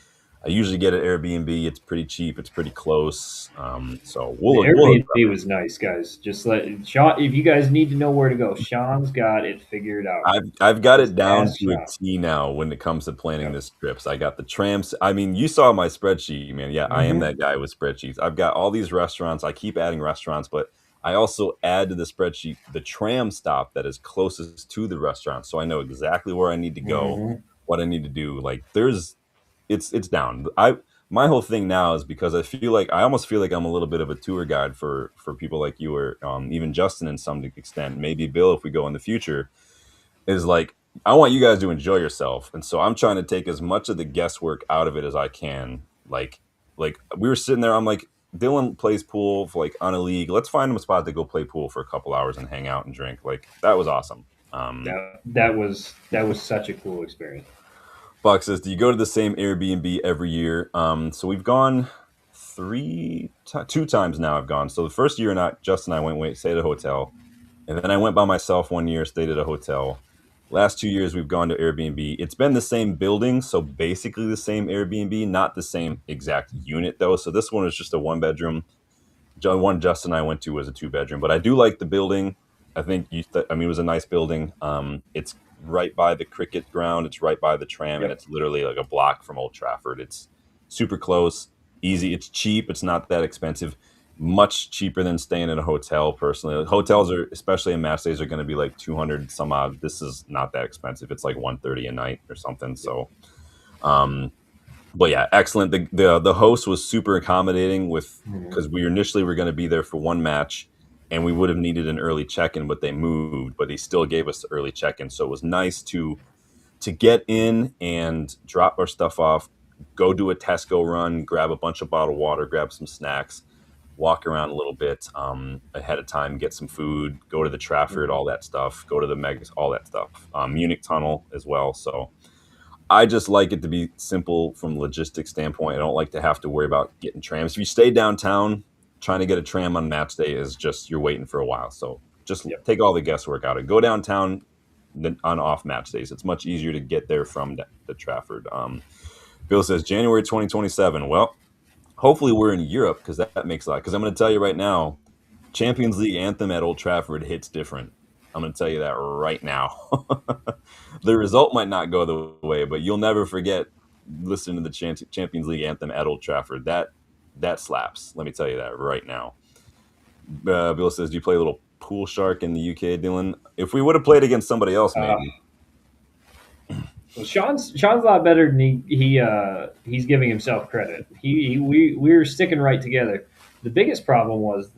I usually get an Airbnb. It's pretty cheap. It's pretty close. So The we'll hook Airbnb was nice, guys. Just let Sean. If you guys need to know where to go, Sean's got it figured out. I've got it Just down ask to a Sean. T now when it comes to planning Yep. this trips. I got the trams. I mean, you saw my spreadsheet, man. Yeah, I am Hmm. that guy with spreadsheets. I've got all these restaurants. I keep adding restaurants, but I also add to the spreadsheet the tram stop that is closest to the restaurant, so I know exactly where I need to go, Hmm. what I need to do. Like it's down. I My whole thing now is because I almost feel like I'm a little bit of a tour guide for people like you or even Justin in some extent. Maybe Bill if we go in the future is like I want you guys to enjoy yourself, and so I'm trying to take as much of the guesswork out of it as I can. Like we were sitting there, I'm like, Dylan plays pool for like on a league. Let's find him a spot to go play pool for a couple hours and hang out and drink. Like that was awesome. That was such a cool experience. Buck says, "Do you go to the same Airbnb every year?" So we've gone two times now. I've gone. So the first year, not Justin and I went stayed at a hotel. And then I went by myself one year, stayed at a hotel. Last 2 years, we've gone to Airbnb. It's been the same building, so basically the same Airbnb, not the same exact unit though. So this one is just a one bedroom. One Justin and I went to was a two bedroom, but I do like the building. I mean, it was a nice building. It's right by the cricket ground. It's right by the tram, and Yep. it's literally like a block from Old Trafford. It's super close, easy. It's cheap. It's not that expensive. Much cheaper than staying in a hotel. Personally, hotels are, especially in match days, are going to be like 200 some odd. This is not that expensive. It's like 130 a night or something. Yep. So, um, but yeah, excellent. The host was super accommodating with Hmm. because we initially were going to be there for one match, and we would have needed an early check-in, but they moved. But he still gave us the early check-in, so it was nice to get in and drop our stuff off, go do a Tesco run, grab a bunch of bottled water, grab some snacks, walk around a little bit ahead of time, get some food, go to the Trafford, Mhm. all that stuff, go to the Megas, all that stuff. Munich Tunnel as well. So I just like it to be simple from a logistics standpoint. I don't like to have to worry about getting trams. If you stay downtown, trying to get a tram on match day is just you're waiting for a while. So just Yep. take all the guesswork out of it. Go downtown on off match days. It's much easier to get there from the Trafford. Bill says January 2027. Well, hopefully we're in Europe because that makes a lot. Because I'm going to tell you right now, Champions League anthem at Old Trafford hits different. I'm going to tell you that right now. The result might not go the way, but you'll never forget listening to the Champions League anthem at Old Trafford. That slaps. Let me tell you that right now. Bill says, "Do you play a little pool shark in the UK, Dylan? If we would have played against somebody else, Uh, maybe." well, Sean's a lot better than he's giving himself credit. We were sticking right together. The biggest problem was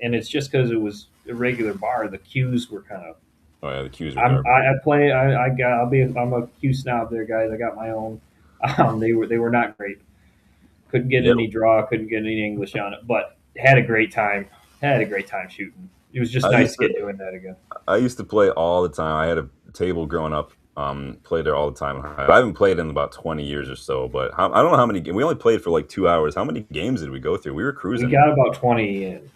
and it's just because it was a regular bar. The queues were kind of. Oh yeah, the cues are garbage. I play. I'm a queue snob there, guys. I got my own. They were not great. Couldn't get Yeah, any draw. Couldn't get any English on it, but had a great time. Had a great time shooting. It was just I nice used to to get doing that again. I used to play all the time. I had a table growing up. Played there all the time. I haven't played in about 20 years or so, but I don't know how many. We only played for like 2 hours. How many games did we go through? We were We cruising. got about 20 in,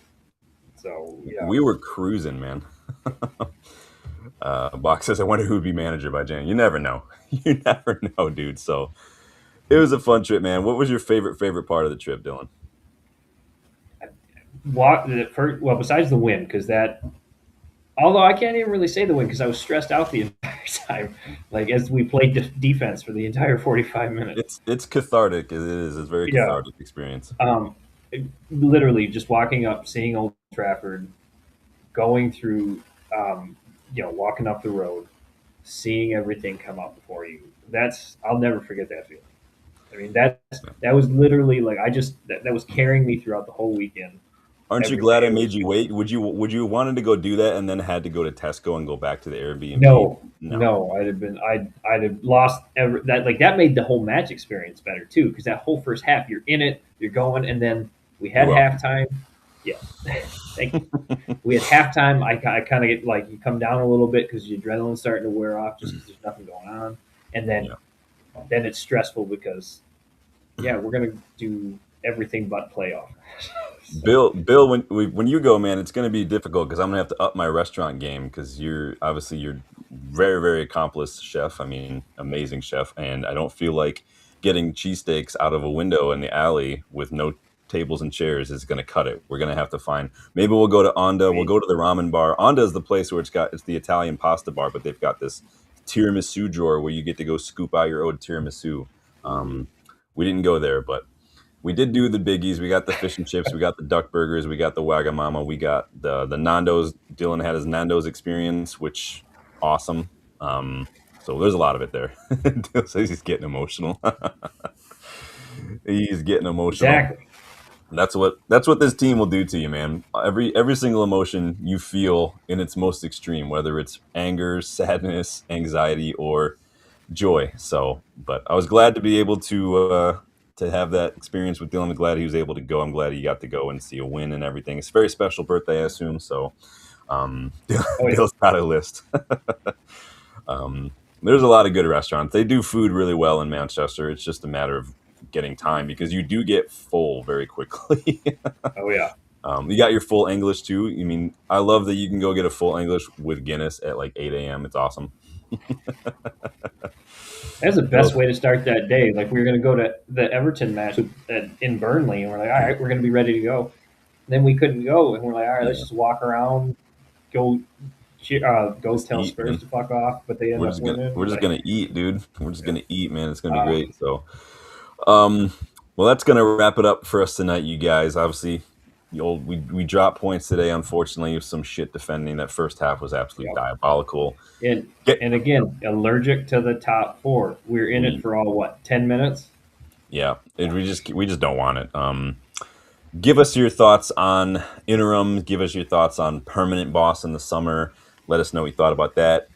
so yeah. We were cruising, man. Box says, "I wonder who would be manager by Jan." You never know. You never know, dude. So it was a fun trip, man. What was your favorite part of the trip, Dylan? Well, besides the win, because that. Although I can't even really say the win because I was stressed out the entire time, like as we played defense for the entire 45 minutes. It's cathartic. It is. It's a very Yeah, cathartic experience. um, literally just walking up, seeing Old Trafford, going through, walking up the road, seeing everything come up before you. I'll never forget that feeling. I mean, that was literally like that was carrying me throughout the whole weekend. Aren't you Every glad day I it was made you wait? Would you wanted to go do that and then had to go to Tesco and go back to the Airbnb? no, No. no. I'd have lost that. Like that made the whole match experience better too, because that whole first half, you're in it, you're going, and then we You're had welcome. halftime. Yeah, thank you. We had halftime. I kind of get like you come down a little bit because your adrenaline's starting to wear off just because there's nothing going on, and Yeah. then it's stressful because yeah, we're gonna do everything but playoff. So Bill, when you go, man, it's going to be difficult because I'm going to have to up my restaurant game because you're very very accomplished chef. I mean, amazing chef, and I don't feel like getting cheesesteaks out of a window in the alley with no tables and chairs is going to cut it. We're going to have to find maybe we'll go to Onda. We'll I go to the ramen bar. Onda is the place where it's the Italian pasta bar, but they've got this tiramisu drawer where you get to go scoop out your own tiramisu. Um, we didn't go there, but we did do the biggies. We got the fish and chips. We got the duck burgers. We got the Wagamama. We got the Nando's. Dylan had his Nando's experience, which awesome. So there's a lot of it there. Dylan says he's getting emotional. He's getting emotional. exactly. That's what this team will do to you, man. Every single emotion you feel in its most extreme, whether it's anger, sadness, anxiety, or joy. So, but I was glad to be able to have that experience with Dylan. I'm glad he was able to go. I'm glad he got to go and see a win and everything. It's a very special birthday, I assume. So, Oh yeah. Dale's got a list. There's a lot of good restaurants. They do food really well in Manchester. It's just a matter of getting time because you do get full very quickly. Oh yeah. You got your full English too. I mean, I love that you can go get a full English with Guinness at like 8 a.m. It's awesome. That's the best way to start that day. Like we were going to go to the Everton match in Burnley, and we're like, all right, we're going to be ready to go. Then we couldn't go, and we're like, all right, let's Yeah. just walk around, go, go Just tell eat, Spurs man. to fuck off, but they end We're up just gonna winning. we're We're just like, gonna eat, dude. We're just yeah. gonna eat, man. It's gonna be Uh, great. So, um, well, that's gonna wrap it up for us tonight, you guys. Obviously, we dropped points today. Unfortunately, with some shit defending. That first half was absolutely yep. diabolical. And Get, and again, allergic to the top four. We're in it we, for all what 10 minutes. yeah, Yeah. we just don't want it. Give us your thoughts on interim. Give us your thoughts on permanent boss in the summer. Let us know what you thought about that.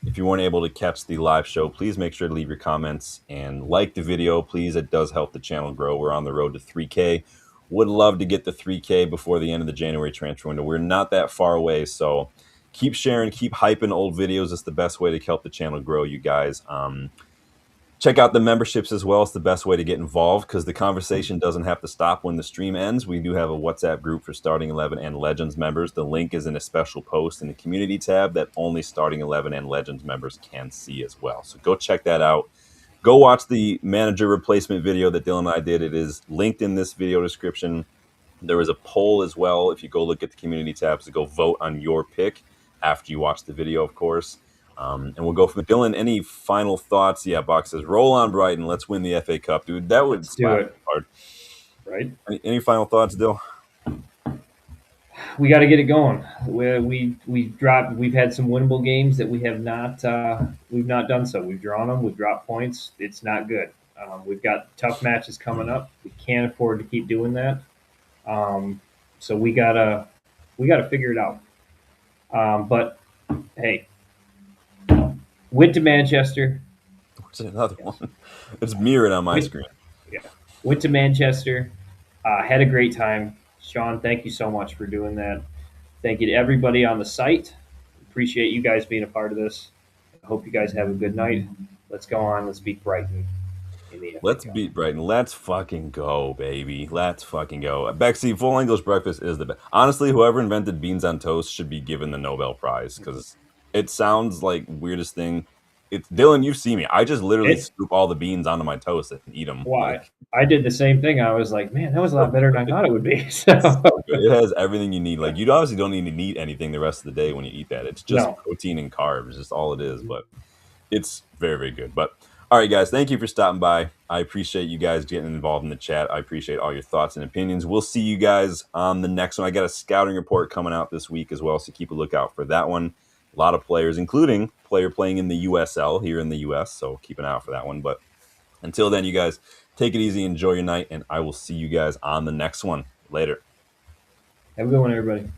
If you weren't able to catch the live show, please make sure to leave your comments and like the video, please. It does help the channel grow. We're on the road to 3K. Would love to get the 3K before the end of the January transfer window. We're not that far away, so keep sharing, keep hyping old videos. It's the best way to help the channel grow, you guys. Check out the memberships as well. It's the best way to get involved because the conversation doesn't have to stop when the stream ends. We do have a WhatsApp group for Starting 11 and Legends members. The link is in a special post in the community tab that only Starting 11 and Legends members can see as well. So go check that out. Go watch the manager replacement video that Dylan and I did. It is linked in this video description. There was a poll as well. If you go look at the community tabs to go vote on your pick after you watch the video, of course. And we'll go from Dylan. Any final thoughts? Yeah, Box says, roll on Brighton. Let's win the FA Cup, dude. That would Let's do slap it. hard. Right? Any final thoughts, Dill? We got to get it going. We dropped. We've had some winnable games that we've not done so. We've drawn them. We've dropped points. It's not good. We've got tough matches coming up. We can't afford to keep doing that. So we gotta figure it out. But hey, went to Manchester. Where's another Yes. one? It's mirrored on my Went, screen. yeah, went to Manchester. Had a great time. Sean, thank you so much for doing that. Thank you to everybody on the site. Appreciate you guys being a part of this. I hope you guys have a good night. Let's go on. Let's beat Brighton in the FA Let's Cup. beat Brighton. Let's fucking go, baby. Let's fucking go. Bexy, full English breakfast is the best. Honestly, whoever invented beans on toast should be given the Nobel Prize because it sounds like weirdest thing. It's Dylan. You see me. I just literally It scoop all the beans onto my toast and eat them. why Like I did the same thing. I was like, man, that was a lot better than I thought it would be. it's So so good. It has everything you need. Like you obviously don't need to eat anything the rest of the day when you eat that. It's just no, protein and carbs. Just all it is. But it's very, very good. But all right, guys, thank you for stopping by. I appreciate you guys getting involved in the chat. I appreciate all your thoughts and opinions. We'll see you guys on the next one. I got a scouting report coming out this week as well, so keep a lookout for that one. A lot of players, including player playing in the USL here in the US, so keep an eye out for that one. But until then, you guys take it easy, enjoy your night, and I will see you guys on the next one. Later. have a good one, everybody.